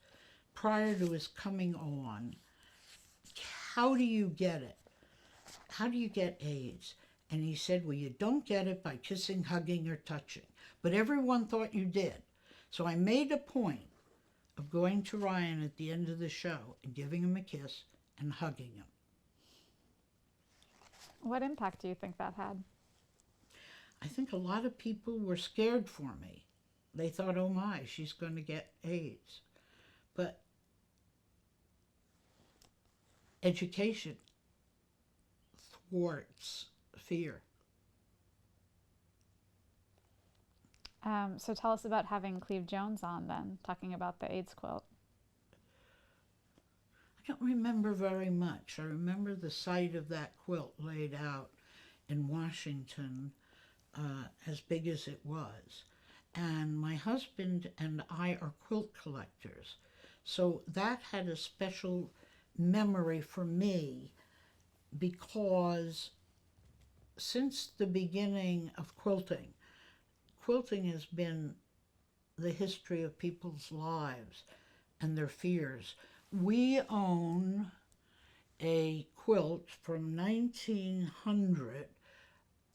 prior to his coming on, how do you get it? How do you get AIDS? And he said, well, you don't get it by kissing, hugging, or touching. But everyone thought you did. So I made a point of going to Ryan at the end of the show and giving him a kiss and hugging him. What impact do you think that had? I think a lot of people were scared for me. They thought, oh my, she's going to get AIDS. But education thwarts fear. So tell us about having Cleve Jones on then, talking about the AIDS quilt. I don't remember very much. I remember the sight of that quilt laid out in Washington, as big as it was. And my husband and I are quilt collectors. So that had a special memory for me because since the beginning of quilting, quilting has been the history of people's lives and their fears. We own a quilt from 1900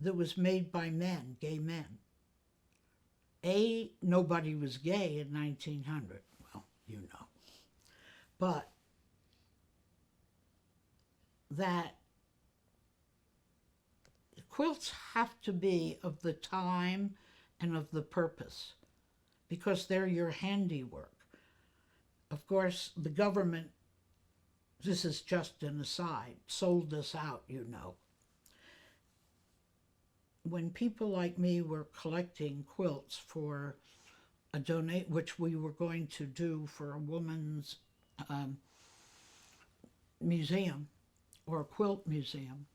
that was made by men, gay men. Nobody was gay in 1900. Well, you know. But that quilts have to be of the time and of the purpose because they're your handiwork. Of course, the government, this is just an aside, sold us out, you know. When people like me were collecting quilts for a which we were going to do for a woman's museum or a quilt museum,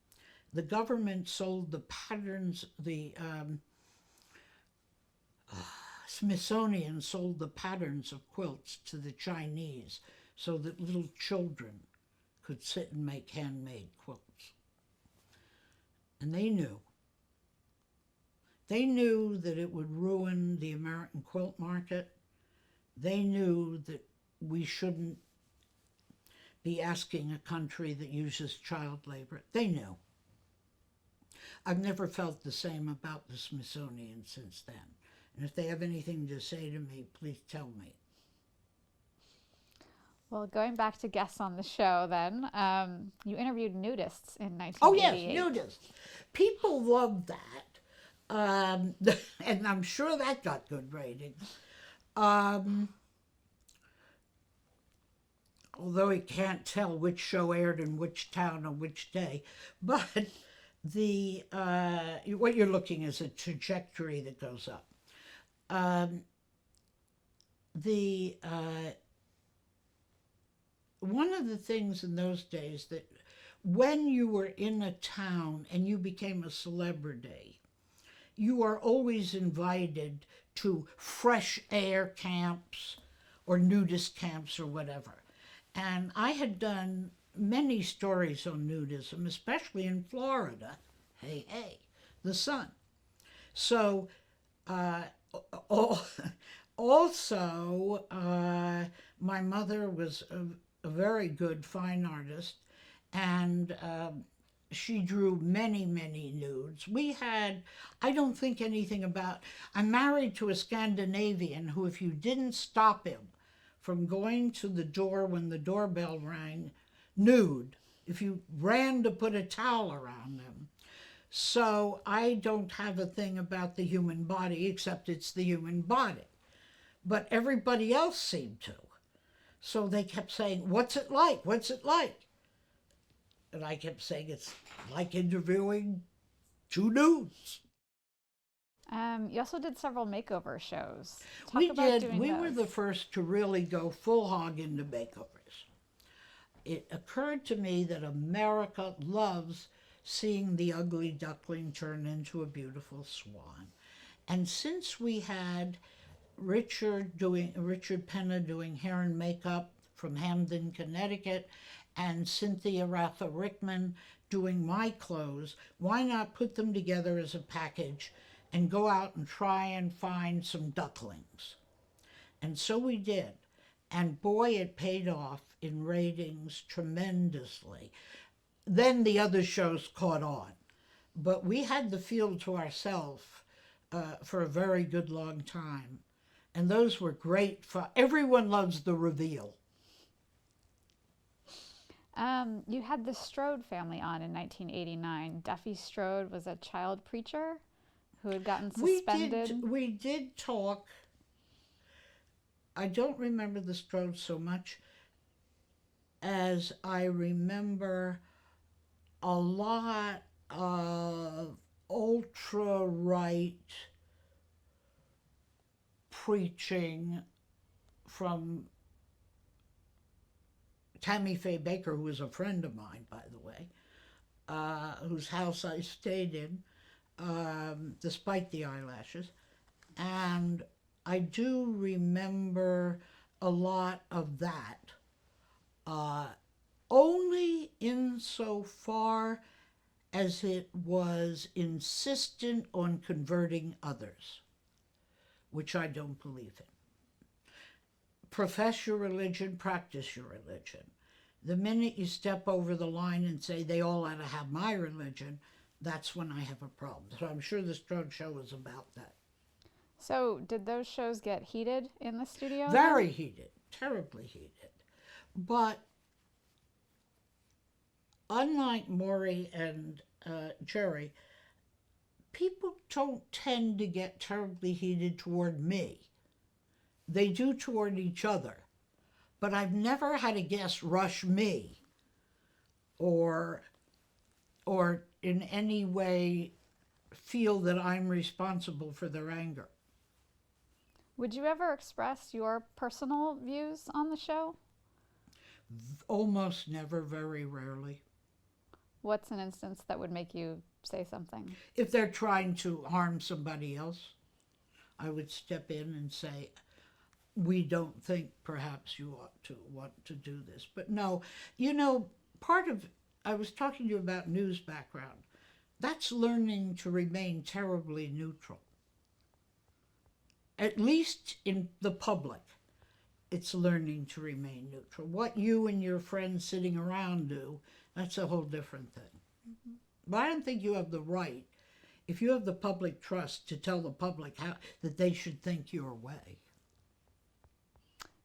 the government sold the patterns, the Smithsonian sold the patterns of quilts to the Chinese so that little children could sit and make handmade quilts. And they knew. They knew that it would ruin the American quilt market. They knew that we shouldn't be asking a country that uses child labor. They knew. I've never felt the same about the Smithsonian since then. And if they have anything to say to me, please tell me. Well, going back to guests on the show then, you interviewed nudists in 1988. Oh yes, nudists. People love that. And I'm sure that got good ratings. Although he can't tell which show aired in which town on which day. But the what you're looking is a trajectory that goes up. the one of the things in those days that when you were in a town and you became a celebrity, you are always invited to fresh air camps or nudist camps or whatever. And I had done many stories on nudism, especially in Florida. Hey, hey, the sun. So, also, my mother was a very good fine artist, and she drew many, many nudes. We had, I don't think anything about, I'm married to a Scandinavian who, if you didn't stop him from going to the door when the doorbell rang, nude, if you ran to put a towel around him. So I don't have a thing about the human body, except it's the human body. But everybody else seemed to. So they kept saying, "What's it like? What's it like?" And I kept saying, "It's like interviewing two nudes." You also did several makeover shows. Talk We about did. doing We those. were the first to really go full hog into makeovers. It occurred to me that America loves seeing the ugly duckling turn into a beautiful swan. And since we had Richard Penna doing hair and makeup from Hamden, Connecticut, and Cynthia Ratha Rickman doing my clothes, why not put them together as a package and go out and try and find some ducklings? And so we did. And boy, it paid off in ratings tremendously. Then the other shows caught on. But we had the field to ourselves for a very good long time. And those were great fun. Everyone loves the reveal. You had the Strode family on in 1989. Duffy Strode was a child preacher who had gotten suspended. We did talk. I don't remember the Strode so much as I remember a lot of ultra-right preaching from Tammy Faye Baker, who was a friend of mine, by the way, whose house I stayed in, despite the eyelashes. And I do remember a lot of that, only insofar as it was insistent on converting others, which I don't believe in. Profess your religion, practice your religion. The minute you step over the line and say they all ought to have my religion, that's when I have a problem. So I'm sure the Strode show was about that. So did those shows get heated in the studio? Very heated, terribly heated. But unlike Maury and Jerry, people don't tend to get terribly heated toward me. They do toward each other. But I've never had a guest rush me or in any way feel that I'm responsible for their anger. Would you ever express your personal views on the show? Almost never, very rarely. What's an instance that would make you say something? If they're trying to harm somebody else, I would step in and say, we don't think perhaps you ought to want to do this. But no, part of, I was talking to you about news background. That's learning to remain terribly neutral. At least in the public, it's learning to remain neutral. What you and your friends sitting around do, that's a whole different thing. Mm-hmm. But I don't think you have the right, if you have the public trust, to tell the public that they should think your way.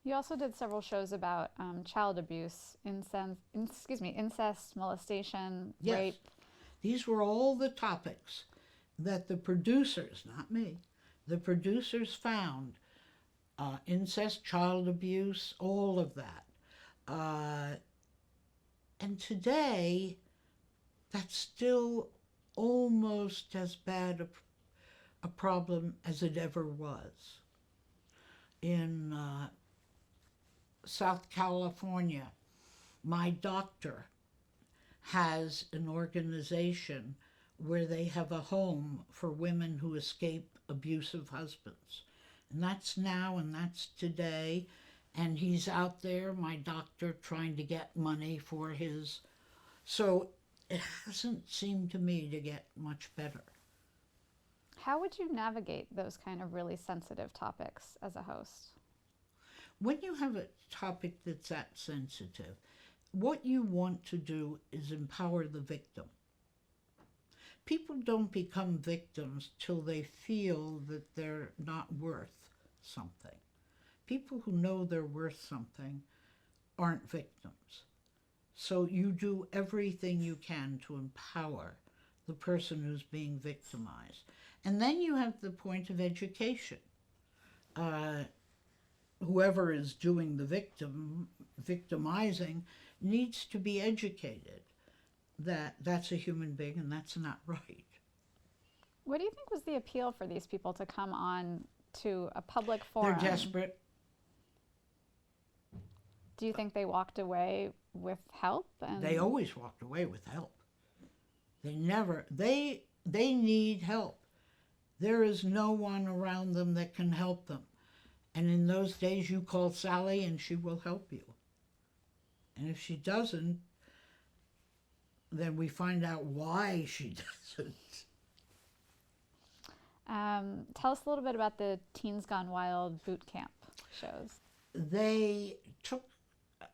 You also did several shows about child abuse, incest, molestation, Yes. rape. These were all the topics that the producers, not me, the producers found. Incest, child abuse, all of that. And today, that's still almost as bad a problem as it ever was. in South California, my doctor has an organization where they have a home for women who escape abusive husbands. And that's now and that's today. And he's out there, my doctor, trying to get money for his. So it hasn't seemed to me to get much better. How would you navigate those kind of really sensitive topics as a host? When you have a topic that's that sensitive, what you want to do is empower the victim. People don't become victims till they feel that they're not worth something. People who know they're worth something aren't victims. So you do everything you can to empower the person who's being victimized. And then you have the point of education. Whoever is doing the victimizing needs to be educated that that's a human being and that's not right. What do you think was the appeal for these people to come on to a public forum? They're desperate. Do you think they walked away with help? And They always walked away with help. They need help. There is no one around them that can help them. And in those days, you call Sally and she will help you. And if she doesn't, then we find out why she doesn't. Tell us a little bit about the Teens Gone Wild boot camp shows. They took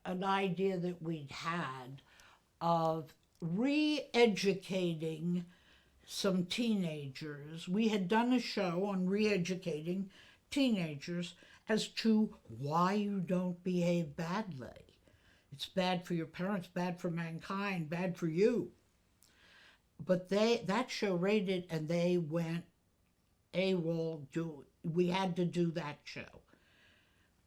an idea that we'd had of re-educating some teenagers. We had done a show on re-educating teenagers as to why you don't behave badly. It's bad for your parents, bad for mankind, bad for you. But that show rated and they went AWOL. We had to do that show.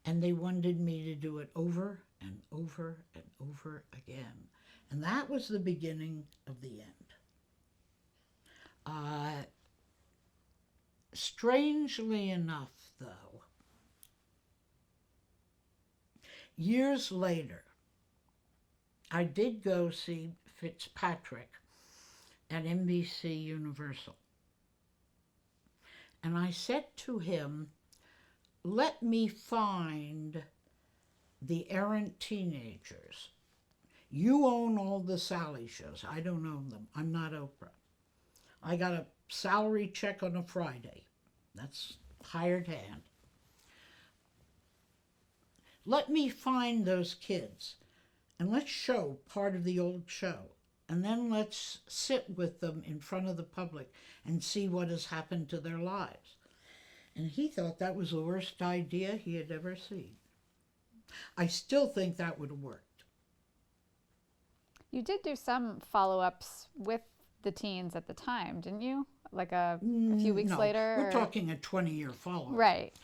And they wanted me to do it over and over and over again. And that was the beginning of the end. Strangely enough, though, years later, I did go see Fitzpatrick at NBC Universal. And I said to him, let me find the errant teenagers. You own all the Sally shows. I don't own them. I'm not Oprah. I got a salary check on a Friday. That's hired hand. Let me find those kids and let's show part of the old show. And then let's sit with them in front of the public and see what has happened to their lives. And he thought that was the worst idea he had ever seen. I still think that would have worked. You did do some follow-ups with the teens at the time, didn't you? Like a few weeks No, later? We're talking a 20-year follow-up. Right.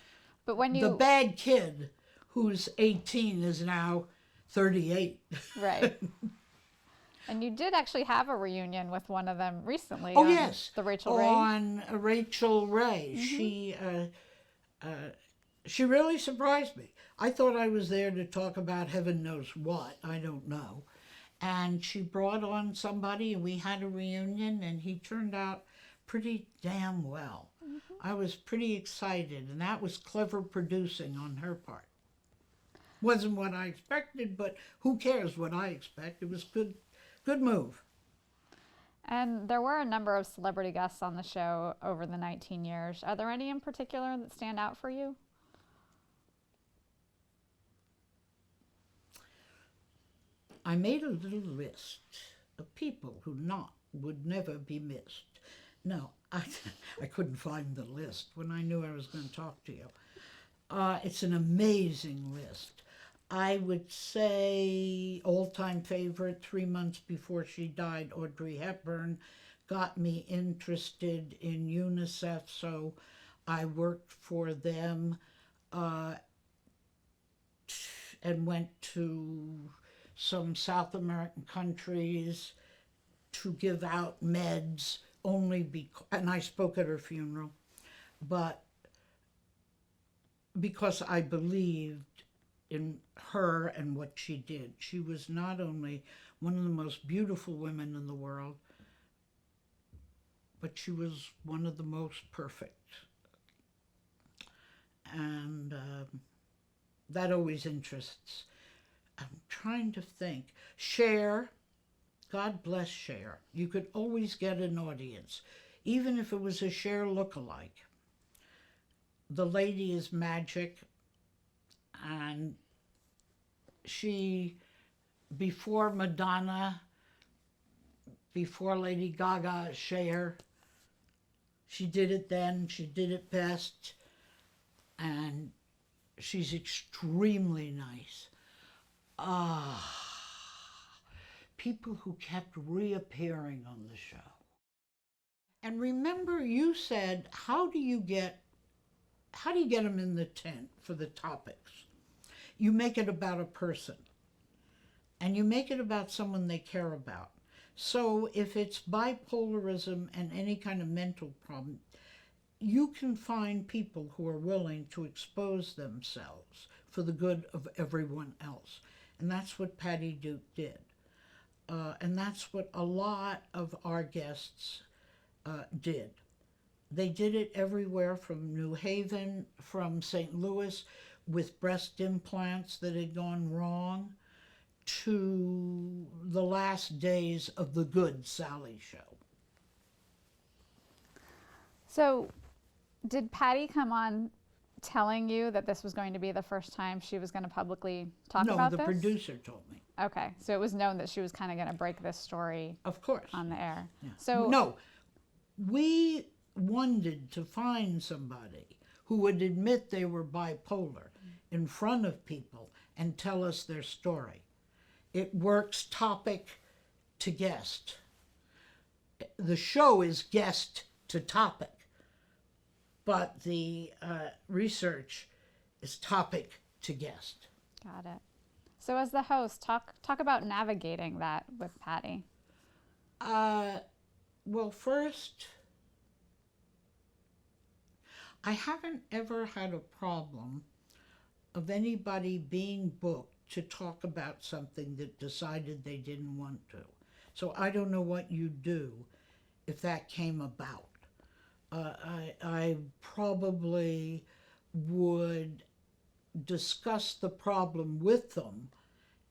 But when you... The bad kid who's 18 is now 38. Right. And you did actually have a reunion with one of them recently. Oh, on yes. The Rachel Ray. On Rachel Ray. Mm-hmm. She really surprised me. I thought I was there to talk about heaven knows what. I don't know. And she brought on somebody and we had a reunion and he turned out pretty damn well. Mm-hmm. I was pretty excited and that was clever producing on her part. Wasn't what I expected, but who cares what I expect? It was good move. And there were a number of celebrity guests on the show over the 19 years. Are there any in particular that stand out for you? I made a little list of people who would never be missed. No, I couldn't find the list when I knew I was going to talk to you. It's an amazing list. I would say all-time favorite, 3 months before she died, Audrey Hepburn, got me interested in UNICEF, so I worked for them and went to some South American countries to give out meds only because, and I spoke at her funeral, but because I believed in her and what she did. She was not only one of the most beautiful women in the world, but she was one of the most perfect. And that always interests. I'm trying to think. Cher, God bless Cher. You could always get an audience, even if it was a Cher lookalike. The lady is magic, and she, before Madonna, before Lady Gaga, Cher, she did it then, she did it best, and she's extremely nice. People who kept reappearing on the show. And remember, you said, how do you get them in the tent for the topics? You make it about a person, and you make it about someone they care about. So if it's bipolarism and any kind of mental problem, you can find people who are willing to expose themselves for the good of everyone else. And that's what Patty Duke did. And that's what a lot of our guests did. They did it everywhere from New Haven, from St. Louis, with breast implants that had gone wrong, to the last days of the Good Sally show. So, did Patty come on telling you that this was going to be the first time she was going to publicly talk about this? No, the producer told me. Okay, so it was known that she was kind of going to break this story Of course. on the air. Yeah. So no, we wanted to find somebody who would admit they were bipolar in front of people and tell us their story. It works topic to guest. The show is guest to topic, but the research is topic to guest. got it. So as the host, talk about navigating that with Patty. Well, first, I haven't ever had a problem of anybody being booked to talk about something that decided they didn't want to. So I don't know what you do if that came about. I probably would discuss the problem with them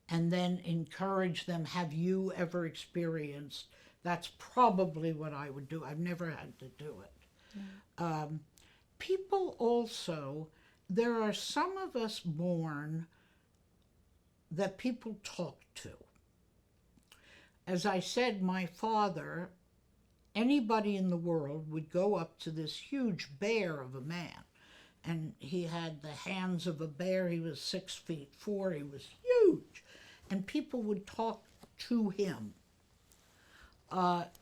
and then encourage them, have you ever experienced? That's probably what I would do. I've never had to do it. People also, there are some of us born that people talk to. As I said, my father, anybody in the world would go up to this huge bear of a man, and he had the hands of a bear. He was 6'4". He was huge, and people would talk to him.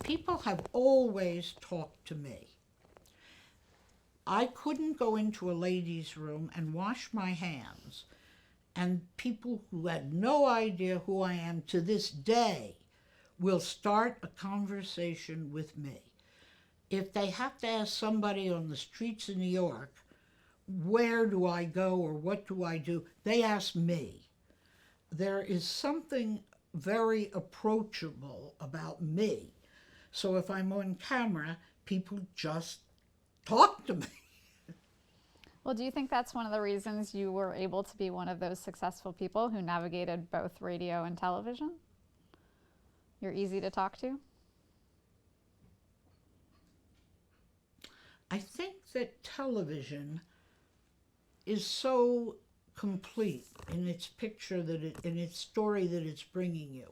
People have always talked to me. I couldn't go into a ladies' room and wash my hands, and people who had no idea who I am to this day will start a conversation with me. If they have to ask somebody on the streets of New York, where do I go or what do I do, they ask me. There is something very approachable about me. So if I'm on camera, people just talk to me. Well, do you think that's one of the reasons you were able to be one of those successful people who navigated both radio and television? You're easy to talk to? I think that television is so complete in its picture, in its story that it's bringing you,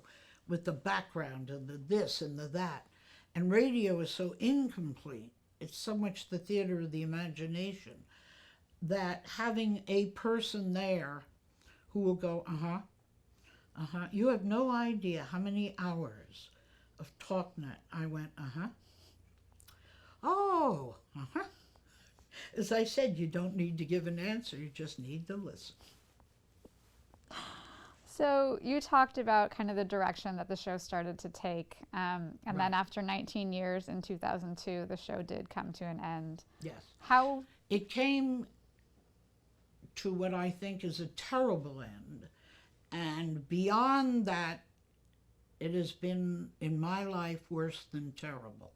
with the background and the this and the that. And radio is so incomplete. It's so much the theater of the imagination that having a person there who will go, you have no idea how many hours of TalkNet I went, oh, As I said, you don't need to give an answer, you just need to listen. So you talked about kind of the direction that the show started to take, and then after 19 years in 2002, the show did come to an end. Yes. How? It came to what I think is a terrible end. And beyond that, it has been, in my life, worse than terrible.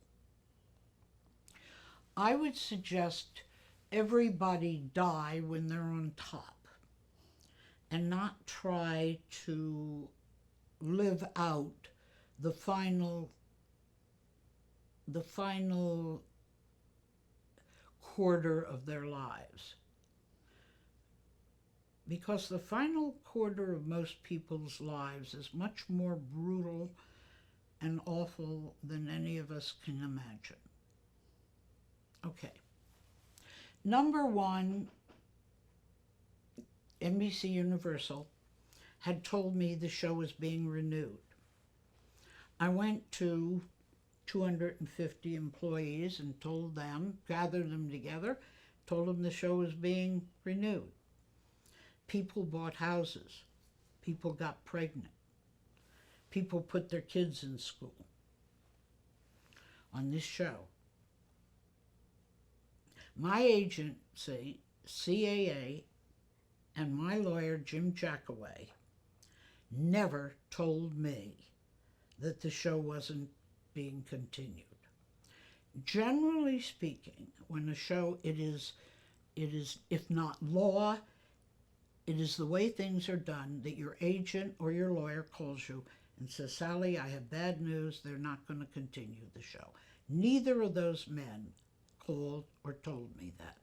I would suggest everybody die when they're on top and not try to live out the final quarter of their lives. Because the final quarter of most people's lives is much more brutal and awful than any of us can imagine. Okay. Number one, NBC Universal had told me the show was being renewed. I went to 250 employees and told them, gathered them together, told them the show was being renewed. People bought houses. People got pregnant. People put their kids in school on this show. My agency, CAA, and my lawyer, Jim Jackaway, never told me that the show wasn't being continued. Generally speaking, when a show, it is, if not law, it is the way things are done that your agent or your lawyer calls you and says, Sally, I have bad news, they're not going to continue the show. Neither of those men called or told me that.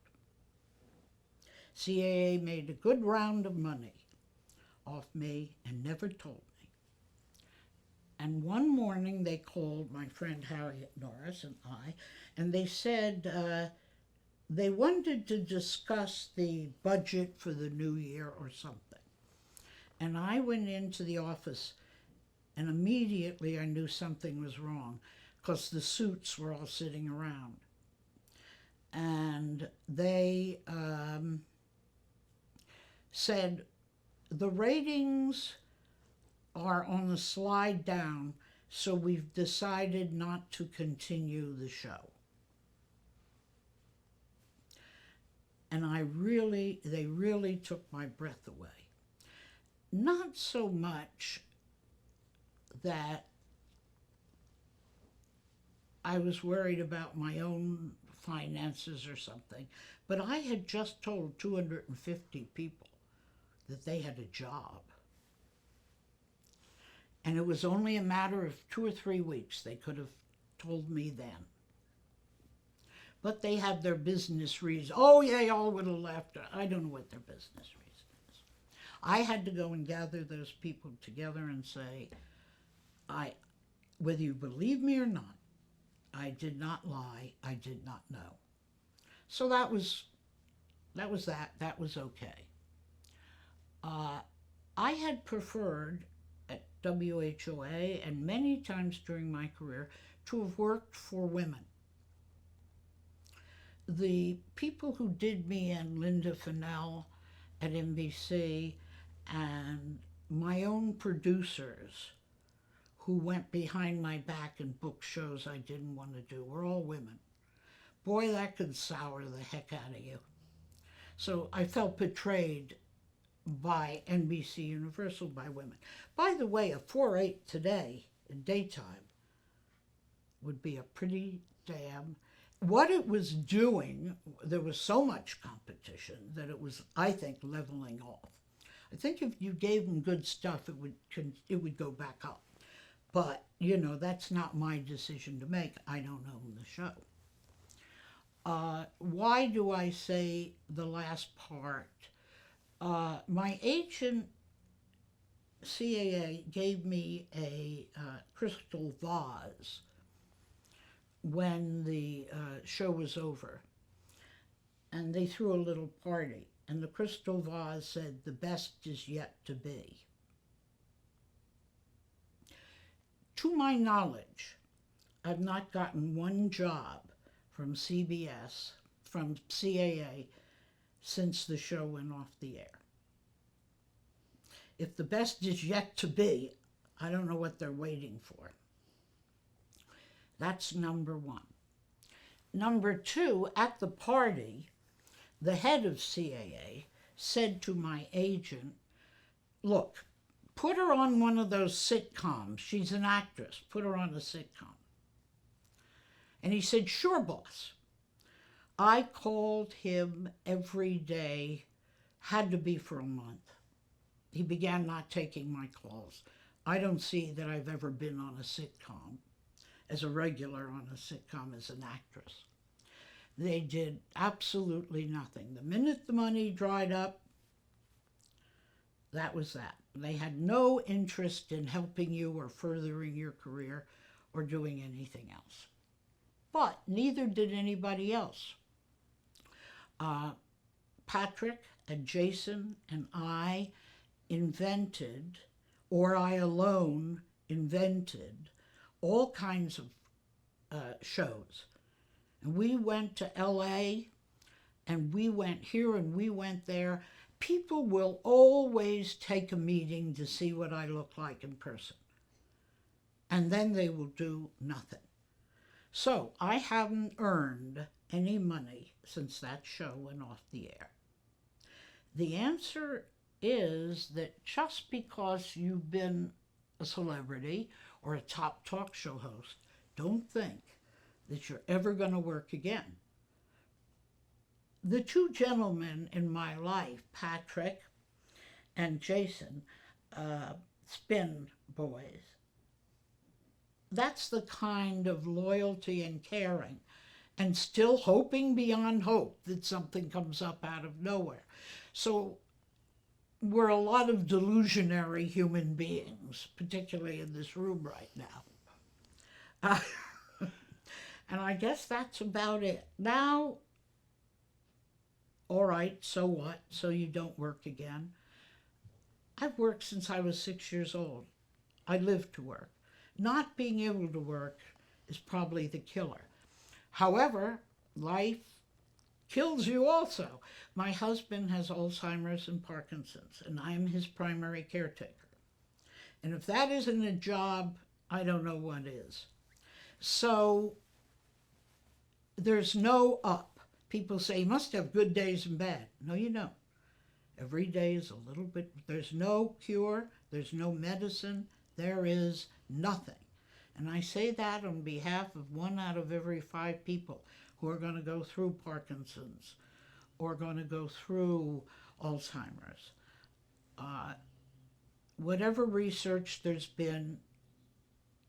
CAA made a good round of money off me and never told me. And one morning they called my friend Harriet Norris and I, and they said they wanted to discuss the budget for the new year or something. And I went into the office and immediately I knew something was wrong because the suits were all sitting around. And they said, the ratings are on the slide down, so we've decided not to continue the show. And they really took my breath away. Not so much that I was worried about my own finances or something, but I had just told 250 people that they had a job. And it was only a matter of 2 or 3 weeks. They could have told me then. But they had their business reasons. Oh, yeah, y'all would have left. I don't know what their business reason is. I had to go and gather those people together and say, whether you believe me or not, I did not lie. I did not know. So that was that. That was okay. I had preferred at WHOA and many times during my career to have worked for women. The people who did me in, Linda Fennell at NBC, and my own producers who went behind my back and booked shows I didn't want to do, were all women. Boy, that could sour the heck out of you. So I felt betrayed by NBC Universal, by women. By the way, a 4/8 today in daytime would be a pretty damn... What it was doing, there was so much competition that it was, I think, leveling off. I think if you gave them good stuff, it would go back up. But, you know, that's not my decision to make. I don't own the show. Why do I say the last part? My agent, CAA, gave me a crystal vase when the show was over. And they threw a little party. And the crystal vase said, "The best is yet to be." To my knowledge, I've not gotten one job from CBS, from CAA, since the show went off the air. If the best is yet to be, I don't know what they're waiting for. That's number one. Number two, at the party, the head of CAA said to my agent, look, put her on one of those sitcoms. She's an actress. Put her on a sitcom. And he said, sure, boss. I called him every day, had to be for a month. He began not taking my calls. I don't see that I've ever been on a sitcom, as a regular on a sitcom as an actress. They did absolutely nothing. The minute the money dried up, that was that. They had no interest in helping you or furthering your career or doing anything else. But neither did anybody else. Patrick and Jason and I invented, or I alone invented, all kinds of shows. And we went to LA, and we went here and we went there. People will always take a meeting to see what I look like in person. And then they will do nothing. So I haven't earned any money since that show went off the air. The answer is that just because you've been a celebrity or a top talk show host, don't think that you're ever going to work again. The two gentlemen in my life, Patrick and Jason, spin boys, that's the kind of loyalty and caring and still hoping beyond hope that something comes up out of nowhere. So we're a lot of delusionary human beings, particularly in this room right now. And I guess that's about it. Now, all right, so what? So you don't work again? I've worked since I was 6 years old. I live to work. Not being able to work is probably the killer. However, life kills you also. My husband has Alzheimer's and Parkinson's, and I'm his primary caretaker. And if that isn't a job, I don't know what is. So there's no up. People say, you must have good days and bad. No, you don't. Every day is a little bit, there's no cure, there's no medicine, there is nothing. And I say that on behalf of 1 out of every 5 people who are going to go through Parkinson's or going to go through Alzheimer's. Whatever research there's been,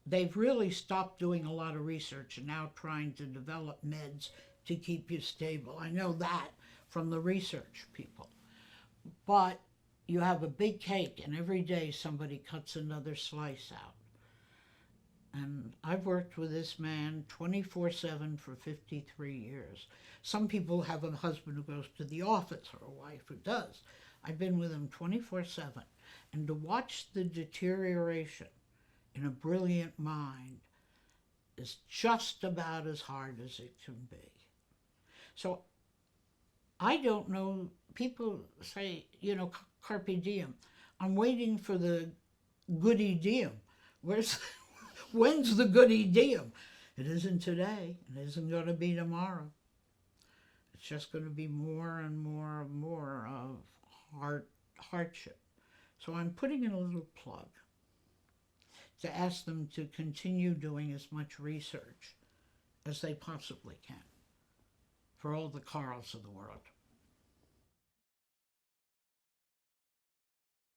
they've really stopped doing a lot of research and now trying to develop meds to keep you stable. I know that from the research people. But you have a big cake and every day somebody cuts another slice out. And I've worked with this man 24/7 for 53 years. Some people have a husband who goes to the office or a wife who does. I've been with him 24/7. And to watch the deterioration in a brilliant mind is just about as hard as it can be. So I don't know, people say, you know, carpe diem. I'm waiting for the goody diem. When's the goody diem? It isn't today. It isn't going to be tomorrow. It's just going to be more and more and more of hardship. So I'm putting in a little plug to ask them to continue doing as much research as they possibly can for all the Carls of the world.